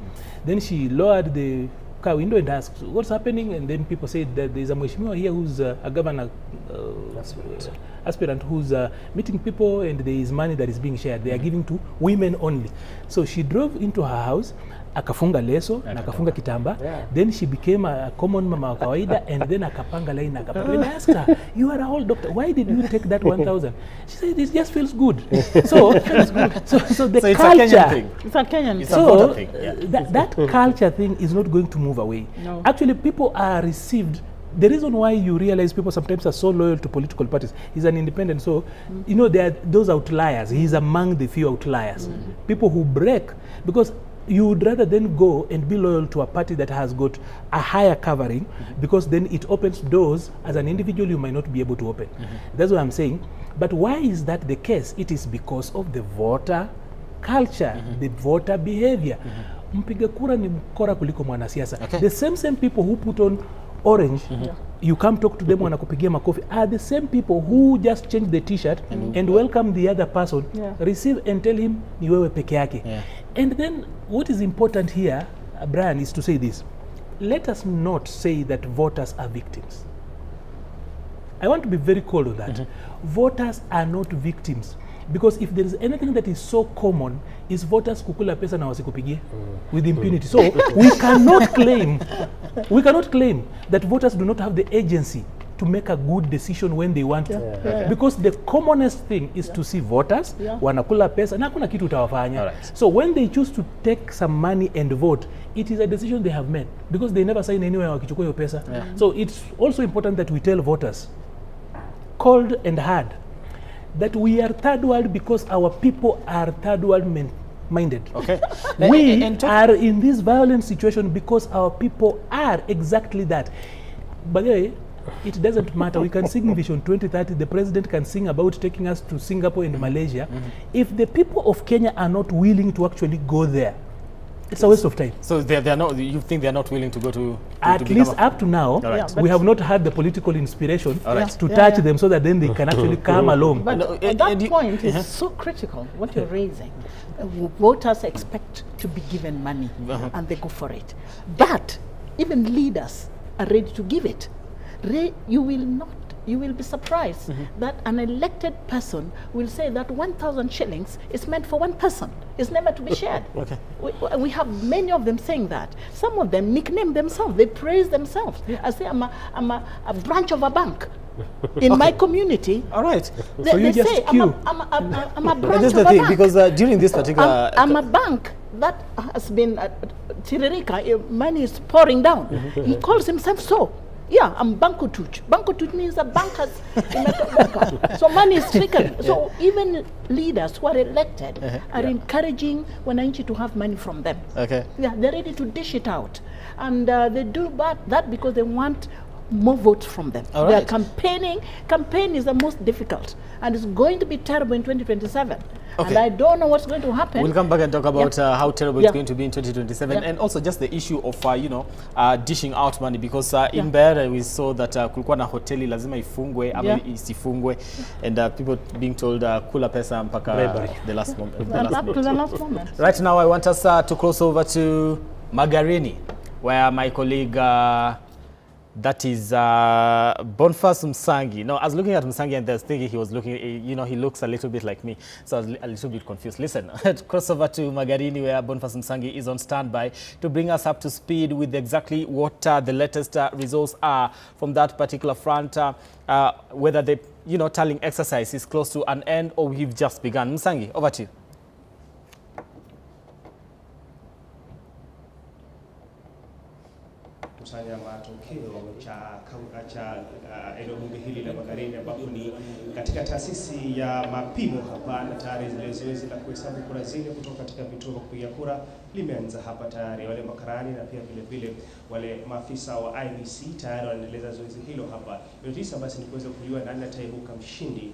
S4: Then she lowered the car window and ask, what's happening? And then people say that there's a mheshimiwa here who's a governor aspirant who's meeting people, and there is money that is being shared. They are giving to women only. So she drove into her house, akafunga leso, na akafunga kitamba. Then she became a common mama wa kawaida, and then akapanga line akapanga. When I asked her, you are a whole doctor, why did you take that 1,000? She said, it just feels good. So the
S1: it's
S4: culture,
S1: a Kenyan thing.
S6: It's a Kenyan
S1: It's a voter thing.
S4: that culture thing is not going to move away.
S6: No.
S4: Actually, people are received. The reason why you realize people sometimes are so loyal to political parties, he's an independent, so you know there are those outliers. He's among the few outliers. People who break, because you would rather then go and be loyal to a party that has got a higher covering, because then it opens doors as an individual you might not be able to open. That's what I'm saying. But why is that the case? It is because of the voter culture, the voter behavior. Mpiga kura ni mkora kuliko mwanasiasa. The same people who put on orange, you come talk to them wanakupigia makofi, are the same people who just change the t-shirt and welcome the other person, receive and tell him ni wewe peke yake. And then what is important here, Brian, is to say this. Let us not say that voters are victims. I want to be very cold on that. Voters are not victims. Because if there is anything that is so common, is voters kukula pesa na wasikupigie with impunity. So we cannot claim that voters do not have the agency to make a good decision when they want to. Because the commonest thing is to see voters wanakula pesa na kuna kitu utawafanya. So when they choose to take some money and vote, it is a decision they have made, because they never sign anywhere wakichukua hiyo pesa. So it's also important that we tell voters, cold and hard, that we are third world because our people are third world minded. We are in this violent situation because our people are exactly that. By the way, it doesn't matter. We can sing Vision 2030. The president can sing about taking us to Singapore and Malaysia. If the people of Kenya are not willing to actually go there, it's a waste of time.
S1: So they are not. You think they are not willing to go to
S4: at least up to now, we have not had the political inspiration to touch them, so that then they can actually come along.
S6: But that point is so critical, what you're raising. Voters expect to be given money, and they go for it. But even leaders are ready to give it. You will be surprised that an elected person will say that 1,000 shillings is meant for one person. It's never to be shared. We have many of them saying that. Some of them nickname themselves. They praise themselves. I say, I'm a branch of a bank in my community.
S1: All right.
S6: They,
S1: so you just
S6: say, I'm a branch
S1: just
S6: of
S1: the
S6: a
S1: thing,
S6: bank.
S1: because during this particular...
S6: I'm a bank that has been... Tiririka, money is pouring down. He calls himself so. Yeah, I'm Bankutuch. Bankutuch means a bank has so money is trickling. So even leaders who are elected are encouraging wananchi to have money from them. Yeah, they're ready to dish it out. And they do that because they want more votes from them. They're campaigning. Campaign is the most difficult. And it's going to be terrible in 2027. And I don't know what's going to happen.
S1: We'll come back and talk about how terrible it's going to be in 2027, and also just the issue of dishing out money, because in Mbeere we saw that kulikuwa na hoteli lazima ifungwe ama isifungwe, and people being told kula pesa mpaka the last moment. Right now I want us to cross over to Magarini, where my colleague that is Boniface Msangi. Now, I was looking at Msangi and I was thinking he was looking, he looks a little bit like me. So I was a little bit confused. Listen, cross over to Magarini, where Boniface Msangi is on standby to bring us up to speed with exactly what the latest results are from that particular front, whether the tallying exercise is close to an end or we've just begun. Msangi, over to you.
S8: Kusanya matokeo cha eneo bunge hili la Magarini, ambapo ni katika taasisi ya mapimo hapa, na tayari zile zoezi la kuhesabu kura zile kutoka katika vituo vya kupiga kura limeanza hapa tayari. Wale makarani na pia vile wale maafisa wa IBC tayari wanaendeleza zoezi hilo hapa. Yote basi ni kuweza kujua nani ataibuka mshindi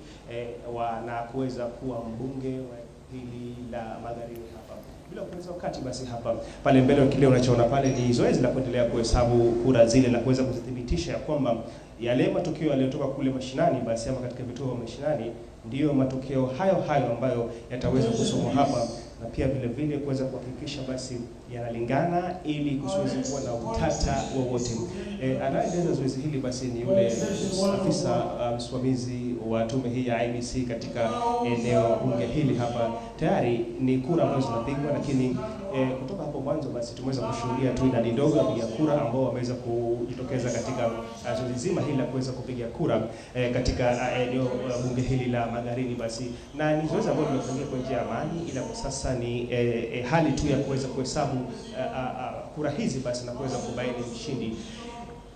S8: na kuweza kuwa mbunge wa hili la Magarini hapa. Bila kupoteza wakati basi hapa pale mbele kile unachoona pale ni zoezi la kuendelea kuhesabu kura zile na kuweza kudhibitisha ya kwamba yale matokeo yaliyotoka kule mashinani basi ama katika vituo vya mashinani ndiyo matokeo hayo ambayo yataweza kusomwa hapa na pia vile vile kuweza kuhakikisha basi yanalingana ili kusiweze kuwa na utata wowote. Anayeendesha zoezi hili basi ni yule afisa msimamizi wa tume hii ya IEBC katika eneo bunge hili hapa. Tayari ni kura ambazo zinapigwa, lakini kutoka hapo mwanzo basi tumeweza kushuhudia tu idadi ndogo ya kura ambao wameweza kujitokeza katika zoezi zima hili la kuweza kupiga kura katika eneo bunge hili la Magarini basi, na ni zoezi ambalo limefanyika kwa njia ya amani, ila kwa sasa ni hali tu ya kuweza kuhesabu kura hizi basi na kuweza kubaini mshindi.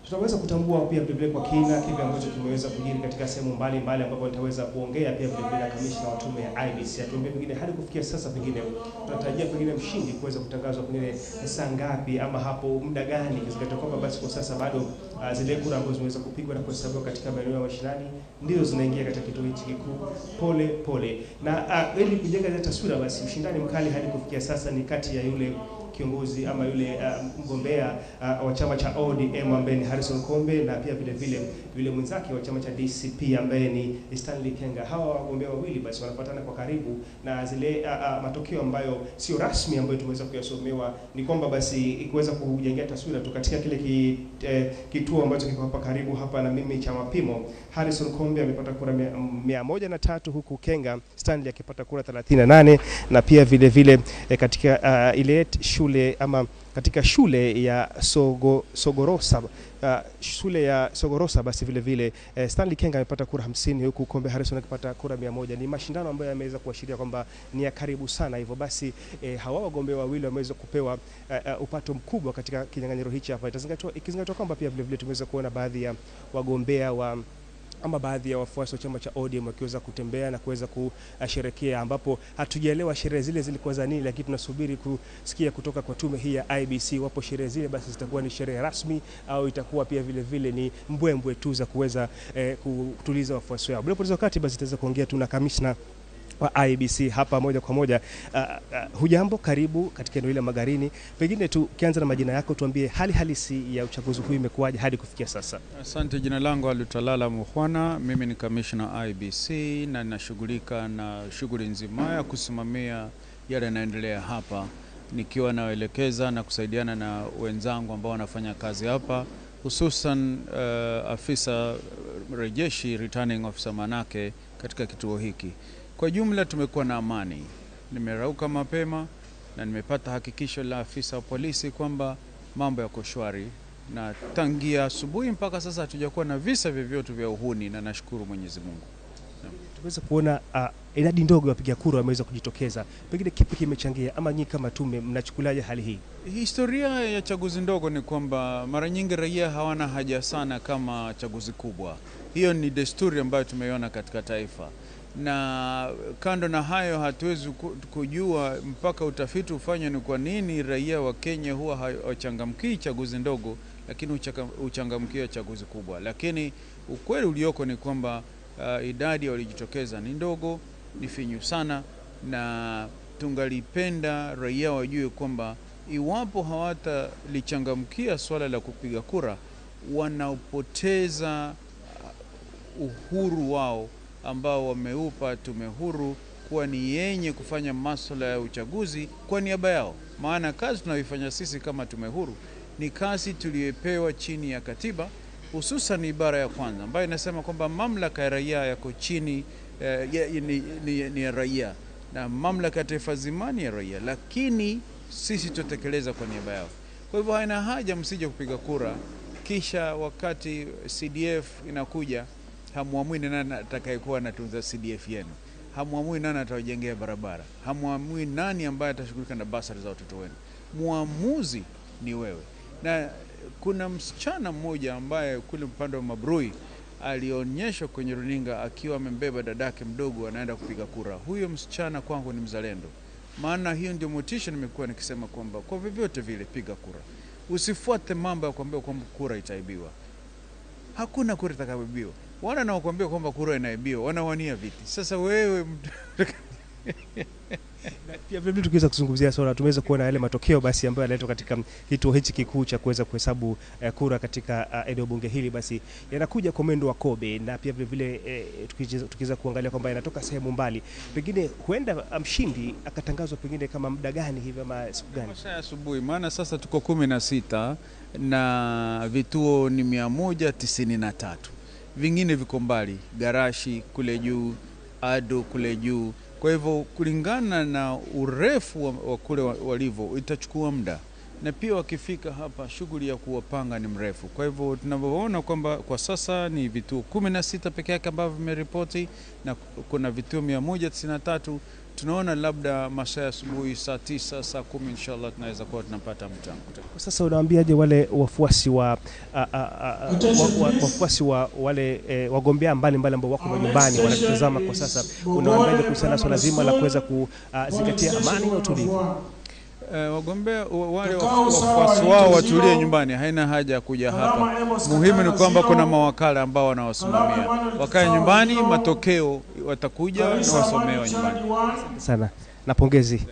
S8: Tutaweza kutambua pia vile kwa kina kile ambacho kimeweza kujiri katika sehemu mbalimbali ambapo nitaweza kuongea pia vile na kamishna wa tume ya IEBC. Atuambie pengine hadi kufikia sasa pengine tunatarajia pengine mshindi kuweza kutangazwa pengine saa ngapi ama hapo muda gani, kizingatia kwamba basi kwa sasa bado zile kura ambazo zimeweza kupigwa na kuhesabiwa katika maeneo ya mashinani ndio zinaingia katika kituo hichi kikuu pole pole. Na ili kujenga ile taswira basi ushindani mkali hadi kufikia sasa ni kati ya yule kiongozi ama yule mgombea wa chama cha ODM ambaye ni Harrison Kombe, na pia vile vile yule mwenzake wa chama cha DCP ambaye ni Stanley Kenga. Hawa wagombea wawili basi wanapatana kwa karibu, na zile matokeo ambayo sio rasmi ambayo tumeweza kuyasomewa ni kwamba basi ikiweza kujengea taswira tu katika kile kituo ambacho kiko hapa karibu hapa na mimi cha Mapimo, Harrison Kombe amepata kura 103 huku Kenga Stanley akipata kura 38, na pia vile vile katika ile shule ama katika shule ya Sogorosa shule ya Sogorosa basi vile vile Stanley Kenga amepata kura 50 huku Kombe Harrison akipata kura 100. Ni mashindano ambayo yameweza kuashiria kwamba ni ya karibu sana, hivyo basi hawa wagombea wawili wameweza kupewa upato mkubwa katika kinyang'anyiro hichi hapa. Ikizingatiwa kwamba pia vile vile tumeweza kuona baadhi ya wagombea ama baadhi ya wafuasi wa chama cha ODM wakiweza kutembea na kuweza kusherehekea, ambapo hatujaelewa sherehe zile zilikuwa za nini, lakini tunasubiri kusikia kutoka kwa tume hii ya IEBC wapo sherehe zile basi zitakuwa ni sherehe rasmi au itakuwa pia vile vile ni mbwembwe tu za kuweza kutuliza wafuasi wao. Bila kupoteza wakati basi tutaweza kuongea tu na kamishna wa IEBC hapa moja kwa moja. Hujambo, karibu katika eneo ile Magarini. Pengine tu kianza na majina yako, tuambie hali halisi ya uchaguzi huu imekuwaje hadi kufikia sasa.
S9: Asante, jina langu Alutalala Mukhwana, mimi ni kamishna IEBC na ninashughulika na shughuli nzima ya kusimamia yale yanaendelea hapa, nikiwa naelekeza na kusaidiana na wenzangu ambao wanafanya kazi hapa, hususan afisa rejeshi returning officer manake katika kituo hiki. Kwa jumla tumekuwa na amani. Nimerauka mapema na nimepata hakikisho la afisa wa polisi kwamba mambo yako shwari, na tangia asubuhi mpaka sasa hatujakuwa na visa vyovyote vya uhuni, na nashukuru Mwenyezi Mungu.
S8: Tumeweza kuona idadi ndogo ya wapiga kura wameweza kujitokeza. Pengine kipi kimechangia ama nyinyi kama tume mnachukuliaje hali hii?
S9: Historia ya chaguzi ndogo ni kwamba mara nyingi raia hawana haja sana kama chaguzi kubwa. Hiyo ni desturi ambayo tumeiona katika taifa. Na kando na hayo hatuwezi kujua mpaka utafiti ufanywe ni kwa nini raia wa Kenya huwa hawachangamkii chaguzi ndogo lakini uchangamkia chaguzi kubwa. Lakini ukweli ulioko ni kwamba idadi walijitokeza ni ndogo, ni finyu sana, na tungalipenda raia wajue kwamba iwapo hawatalichangamkia swala la kupiga kura, wanaupoteza uhuru wao ambao wameupa tume huru kuwa ni yenye kufanya masuala ya uchaguzi kwa niaba yao. Maana kazi tunayoifanya sisi kama tume huru ni kazi tuliyopewa chini ya katiba, hususan ibara ya kwanza ambayo inasema kwamba mamlaka ya raia yako chini ni ya raia na mamlaka ya taifa zimani ya raia, lakini sisi tutekeleza kwa niaba yao. Kwa hivyo haina haja msije kupiga kura kisha wakati CDF inakuja hamuamui nani atakayekuwa anatunza CDF yenu, hamuamui nani atawajengea barabara, hamuamui nani ambaye atashughulika na basari za watoto wenu. Muamuzi ni wewe. Na kuna msichana mmoja ambaye kule upande wa Mabrui alionyeshwa kwenye runinga akiwa amembeba dadake mdogo anaenda kupiga kura. Huyo msichana kwangu ni mzalendo. Maana hiyo ndio motisha nimekuwa nikisema kwamba kwa vyovyote vile piga kura. Usifuate mambo ya kuambia kwamba kura itaibiwa. Hakuna kura itakayoibiwa. Wana wanakuambia kwamba kura inaibiwa, wanawania viti. Sasa wewe
S8: Pia vile tukiweza kuzungumzia swala, tumeweza kuona yale matokeo basi ambayo yanaletwa katika kituo hichi kikuu cha kuweza kuhesabu kura katika eneo bunge hili, basi yanakuja kwa mwendo wa kobe, na pia vile tukiweza kuangalia kwamba yanatoka sehemu mbali. Pengine huenda mshindi akatangazwa pengine kama muda gani hivi ama siku gani?
S9: Saa asubuhi, maana sasa tuko 16 na vituo ni 193. Vingine viko mbali, Garashi kule juu, Ado kule juu. Kwa hivyo kulingana na urefu wa kule walivyo itachukua muda, na pia wakifika hapa shughuli ya kuwapanga ni mrefu. Kwa hivyo tunavyoona kwamba kwa sasa ni vituo 16 pekee yake ambavyo vimeripoti na kuna vituo 193. Tunaona labda masaa asubuhi saa 9 saa 10 inshallah tunaweza kuwa tunapata mchango.
S8: Kwa sasa unawaambiaje wale wafuasi wa wale wagombea mbalimbali ambao wako nyumbani wanatazama kwa sasa, unawaambiaje kuhusiana na swala zima la kuweza kuzingatia amani na utulivu?
S9: Wagombea wale wafuasi wao watulie nyumbani, haina haja ya kuja hapa. Muhimu ni kwamba kuna mawakala ambao wanawasimamia, wakae nyumbani, matokeo watakuja na wasomewa nyumbani.
S8: Sana na pongezi.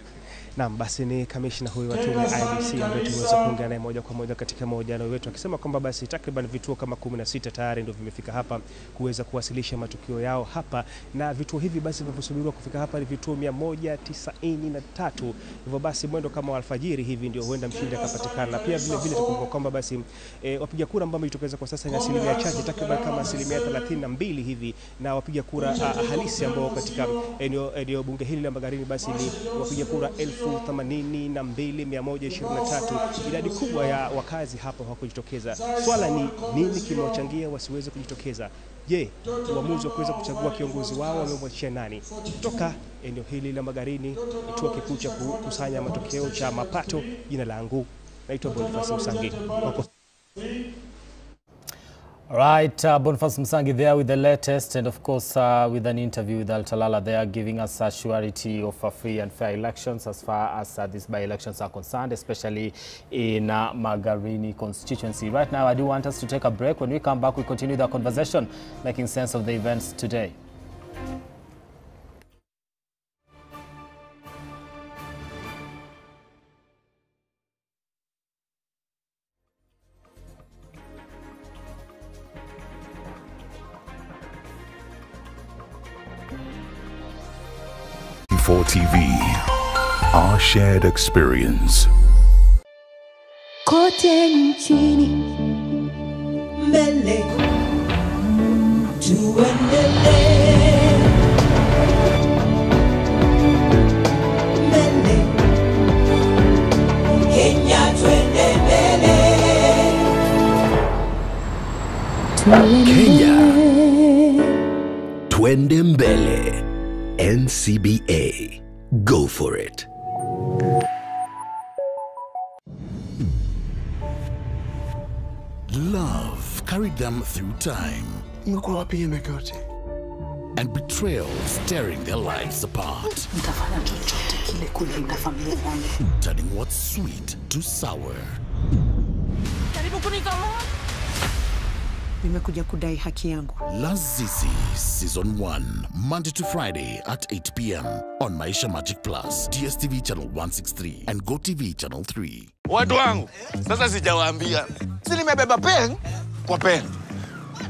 S8: Naam, basi ni kamishna huyu wa tume IEBC ambaye tumeweza kuongea naye moja kwa moja katika mahojiano yetu, akisema kwamba basi takriban vituo kama 16 tayari ndio vimefika hapa kuweza kuwasilisha matukio yao hapa, na vituo hivi basi vinavyosubiriwa kufika hapa ni vituo 193. Hivyo basi mwendo kama wa alfajiri hivi ndio huenda mshindi akapatikana. Na pia vile tukumbuka kwamba basi wapiga kura ambao wamejitokeza kwa sasa ni asilimia chache, takriban kama asilimia 32 hivi, na wapiga kura halisi ambao katika eneo bunge hili la Magarini basi ni wapiga kura 82,123. Idadi kubwa ya wakazi hapa hawakujitokeza. Swala ni nini kimewachangia wasiweze kujitokeza? Je, uamuzi wa kuweza kuchagua kiongozi wao wamemwachia nani? Kutoka eneo hili la Magarini, kituo kikuu cha kukusanya matokeo cha mapato, jina langu naitwa Boniface Msangi.
S1: Right, Boniface Msangi there with the latest, and of course with an interview with Al-Talala. They are giving us a surety of free and fair elections as far as these by-elections are concerned, especially in Magarini constituency. Right now, I do want us to take a break. When we come back, we continue the conversation, making sense of the events today.
S10: K24TV, our shared experience.
S11: Kote nchini mbele tuendelee, mbele Kenya twende mbele,
S10: Kenya twende mbele. NCBA, go for it. Love carried them through time, and betrayal tearing their lives apart, turning what's sweet to sour.
S11: Nimekuja kudai haki yangu.
S10: Lazizi Season 1, Monday to Friday at 8 p.m. on Maisha Magic Plus, DSTV channel 163 and GoTV channel 3.
S12: Watu wangu, sasa sijawaambia. Si nimebeba pen kwa pen.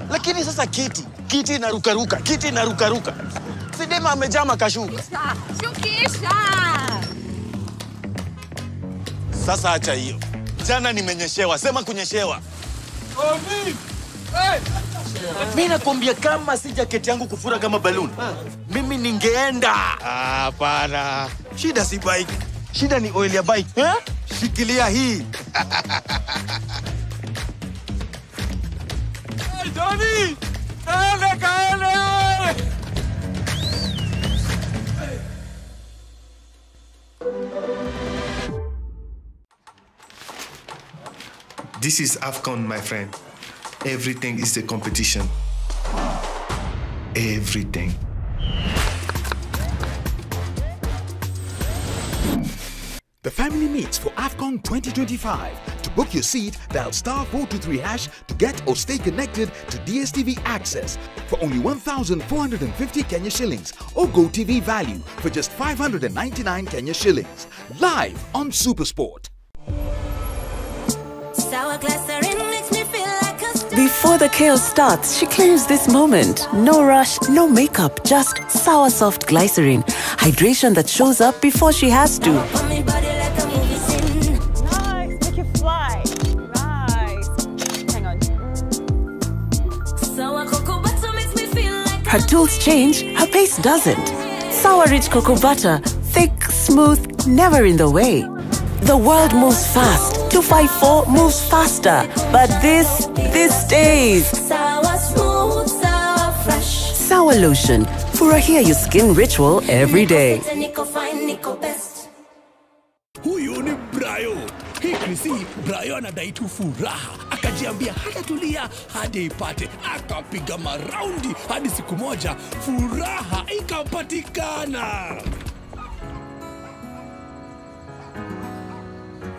S12: Lakini sasa kiti na rukaruka, kiti na rukaruka. Sidema amejama kashuka.
S11: Shukisha.
S12: Sasa acha hiyo. Jana nimenyeshewa, sema kunyeshewa. Omi! Hey! Mimi nakwambia kama si jaketi yangu kufura kama balloon, mimi ningeenda. Hapana. Shida si bike. Shida ni oil ya bike. Eh? Shikilia hii. Hey, Johnny! Kaele!
S13: This is AFCON, my friend. Everything is a competition. Everything.
S14: The family meets for AFCON 2025. To book your seat, dial *423# to get or stay connected to DSTV access for only 1,450 Kenya shillings or GoTV value for just 599 Kenya shillings. Live on Supersport.
S15: Before the chaos starts, she claims this moment. No rush, no makeup, just Sour Soft Glycerin. Hydration that shows up before she has to.
S16: Nice, make it fly. Nice. Hang on.
S15: Her tools change, her pace doesn't. Sour Rich Cocoa Butter. Thick, smooth, never in the way. The world moves fast. 254 moves faster. But this stays.
S11: Sour smooth, sour fresh.
S15: Sour Lotion. Furahia your skin ritual every day.
S17: Huyu ni Brayo. Hii Brayo anadai tu furaha. Akajiambia hatatulia hadi ipate. Akapiga maraundi hadi siku moja furaha ikapatikana.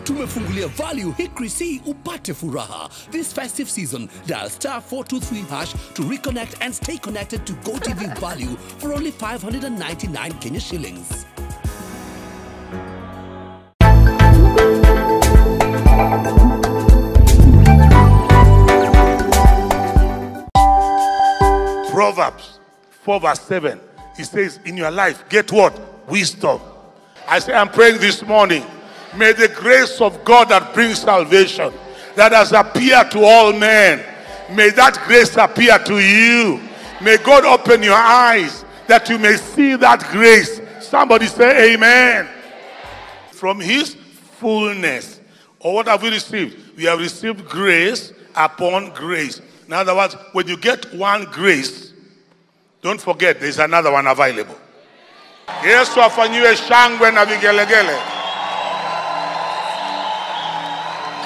S17: Tumefungulia value Hickory C upate furaha. This festive season, dial *423# to reconnect and stay connected to GoTV value for only 599 Kenya shillings.
S18: Proverbs 4:7. It says, in your life, get what? Wisdom. I say, I'm praying this morning. May the grace of God that brings salvation, that has appeared to all men, may that grace appear to you. May God open your eyes that you may see that grace. Somebody say amen. From his fullness. Or what have we received? We have received grace upon grace. In other words, when you get one grace, don't forget there's another one available. Yesu afanyiwe shangwe na vigelegele.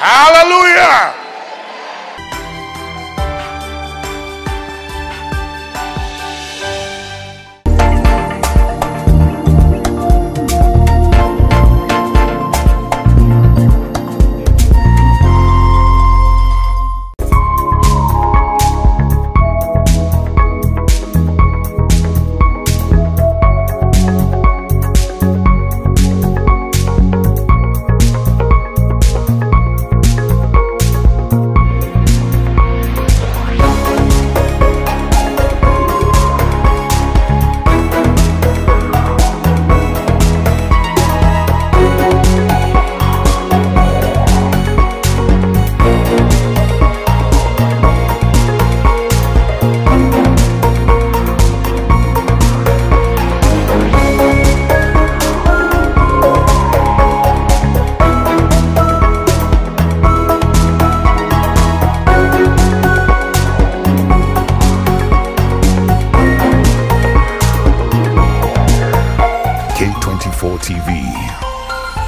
S18: Hallelujah!
S19: K24TV,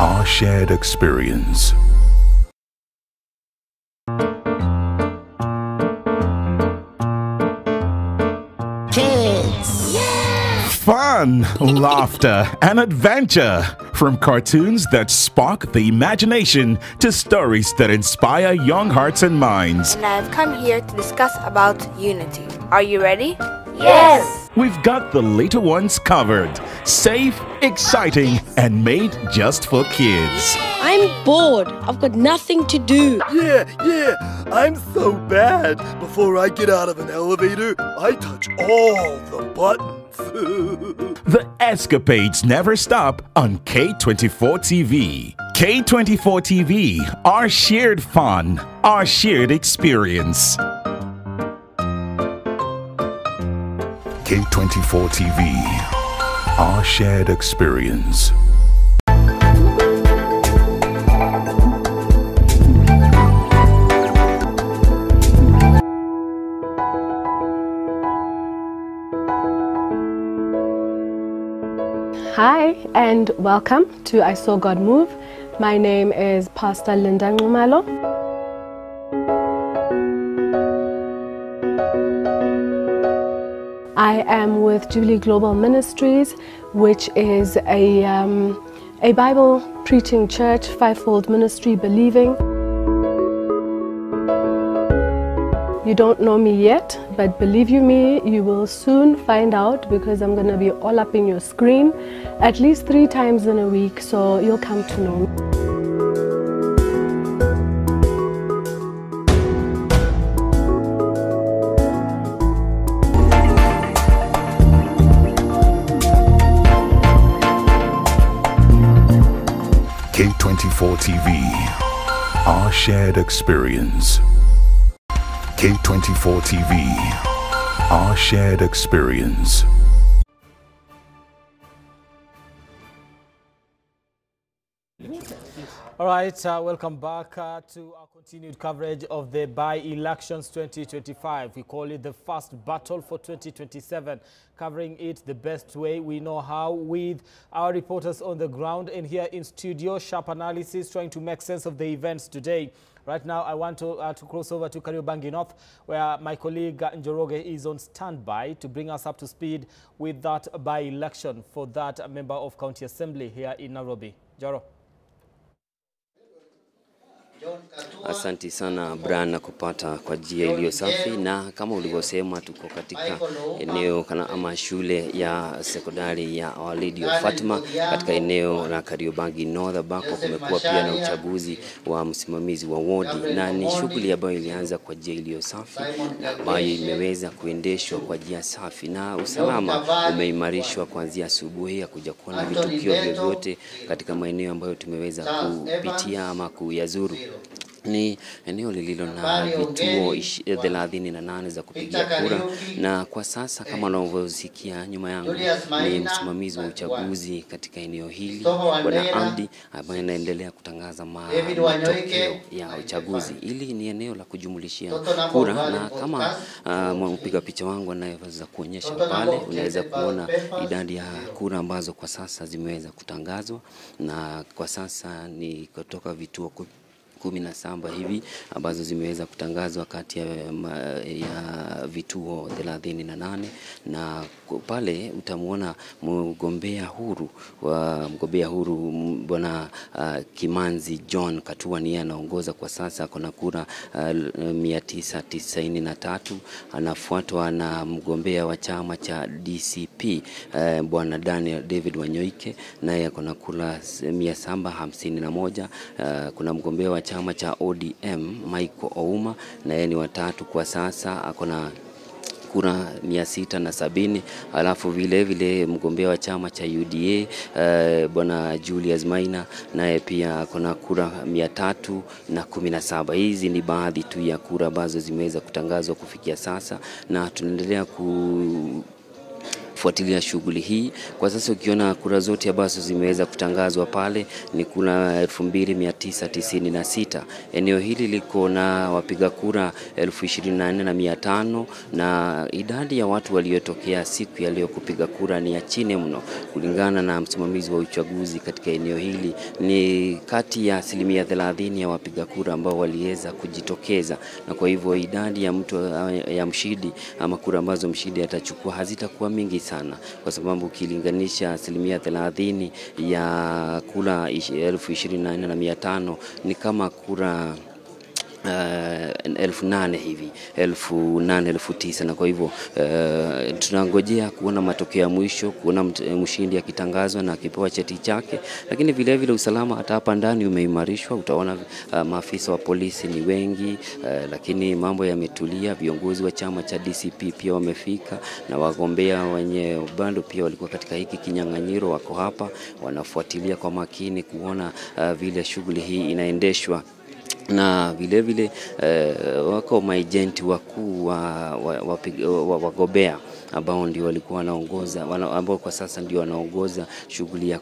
S19: our shared experience.
S10: Kids!
S20: Fun, laughter, and adventure. From cartoons that spark the imagination to stories that inspire young hearts and minds.
S21: And I've come here to discuss about unity. Are you ready? Yes!
S20: We've got the little ones covered. Safe, exciting, and made just for kids.
S22: I'm bored. I've got nothing to do.
S23: Yeah. I'm so bad. Before I get out of an elevator, I touch all the buttons.
S20: The escapades never stop on K24TV. K24TV, our shared fun, our shared experience.
S19: K24TV, our shared experience.
S24: Hi and welcome to I Saw God Move. My name is Pastor Linda Ngumalo. I am with Jubilee Global Ministries, which is a a Bible preaching church, fivefold ministry believing. You don't know me yet, but believe you me, you will soon find out, because I'm going to be all up in your screen at least 3 times in a week, so you'll come to know me.
S19: K24TV, our shared experience. K24TV, our shared experience.
S1: All right, welcome back to our continued coverage of the by-elections 2025. We call it the first battle for 2027, covering it the best way we know how with our reporters on the ground and here in studio, sharp analysis, trying to make sense of the events today. Right now, I want to cross over to Kariobangi North, where my colleague Njoroge is on standby to bring us up to speed with that by-election for that member of County Assembly here in Nairobi. Joro.
S2: Asanti sana Brian na kupata kwa njia iliyo safi, na kama ulivyosema tuko katika eneo ama shule ya sekondari ya Our Lady of Fatima katika eneo la Kariobangi North, ambako kumekuwa pia na uchaguzi wa msimamizi wa wodi, na ni shughuli ambayo ilianza kwa njia iliyo safi na ambayo imeweza kuendeshwa kwa njia safi, na usalama umeimarishwa kuanzia asubuhi ya kuja kuona vitukio vyovyote katika maeneo ambayo tumeweza kupitia ama kuyazuru. Ni eneo lililo na vituo 38 za kupigia kura, na kwa sasa kama unavyosikia nyuma yangu ni msimamizi wa uchaguzi katika eneo hili, Bwana Abdi, ambaye anaendelea kutangaza matokeo ya uchaguzi. Hili ni eneo la kujumlishia kura, na kama mpiga picha wangu anaweza kuonyesha pale, unaweza kuona idadi ya kura ambazo kwa sasa zimeweza kutangazwa, na kwa sasa ni kutoka vituo 17 hivi ambazo zimeweza kutangazwa kati ya vituo 38, na pale utamuona mgombea huru Bwana Kimanzi John Katua ni anaongoza kwa sasa, kuna kura 993, anafuatwa na mgombea wa chama cha DCP Bwana David Wanyoike, naye kuna kura 751, kuna mgombea wa chama cha ODM Michael Ouma, na yeye ni watatu kwa sasa, akona kura 670. Alafu vile mgombea wa chama cha UDA Bwana Julius Maina, naye pia akona kura 317. Hizi ni baadhi tu ya kura ambazo zimeweza kutangazwa kufikia sasa, na tunaendelea kufuatilia shughuli hii. Kwa sasa ukiona kura zote ambazo zimeweza kutangazwa pale ni kura 2996. Eneo hili liko na wapiga kura 24,500, na idadi ya watu waliotokea siku ya leo kupiga kura ni ya chini mno kulingana na msimamizi wa uchaguzi katika eneo hili. Ni kati ya 30% ya wapiga kura ambao waliweza kujitokeza, na kwa hivyo idadi ya ya mshindi ama kura ambazo mshindi atachukua hazitakuwa mingi sana, kwa sababu ukilinganisha 30% ya kura 24,500 ni kama kura 8,000 hivi, 8,000, 9,000, na kwa hivyo tunangojea kuona matokeo ya mwisho, kuona mshindi akitangazwa na akipewa cheti chake. Lakini vile vile usalama hata hapa ndani umeimarishwa, utaona maafisa wa polisi ni wengi, lakini mambo yametulia. Viongozi wa chama cha DCP pia wamefika, na wagombea wenye bando pia walikuwa katika hiki kinyang'anyiro wako hapa, wanafuatilia kwa makini kuona vile shughuli hii inaendeshwa. Na vile vile wako maagenti wakuu wa wagombea ambao ndio walikuwa wanaongoza, ambao kwa sasa ndio wanaongoza shughuli ya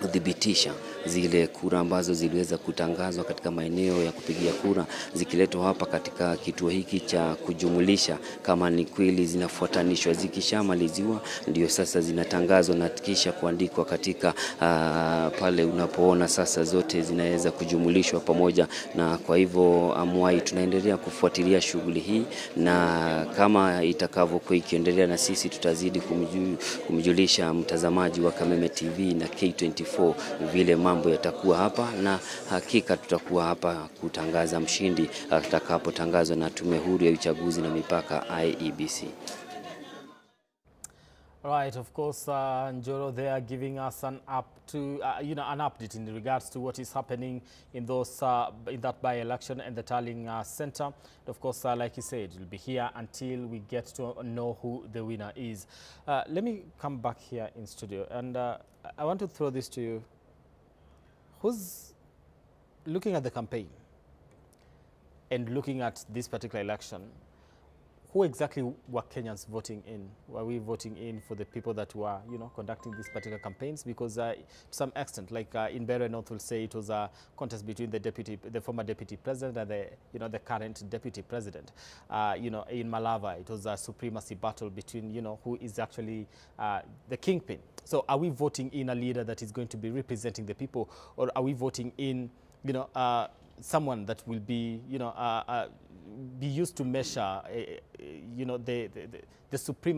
S2: kudhibitisha zile kura ambazo ziliweza kutangazwa katika maeneo ya kupigia kura zikiletwa hapa katika kituo hiki cha kujumulisha, kama ni kweli zinafuatanishwa, zikishamaliziwa ndio sasa zinatangazwa na kisha kuandikwa katika pale unapoona sasa zote zinaweza kujumulishwa pamoja. Na kwa hivyo Amwai tunaendelea kufuatilia shughuli hii, na kama itakavyokuwa ikiendelea na sisi tutazidi kumjulisha mtazamaji wa Kameme TV na K24 vile mambo yatakuwa hapa, na hakika tutakuwa hapa kutangaza mshindi atakapotangazwa na Tume Huru ya Uchaguzi na Mipaka IEBC.
S1: Right, of course, Njoro, they are giving us an an update in regards to what is happening in those in that by-election and the tallying center. And of course, like you said, we'll be here until we get to know who the winner is. Let me come back here in studio, and I want to throw this to you. Who's looking at the campaign and looking at this particular election? Who exactly were Kenyans voting in? Were we voting in for the people that were, conducting these particular campaigns? Because to some extent, like in Bere North will say it was a contest between the former deputy president and the current deputy president. In Malava, it was a supremacy battle between, who is actually the kingpin. So are we voting in a leader that is going to be representing the people, or are we voting in, someone that will be, be used to measure, the supremacy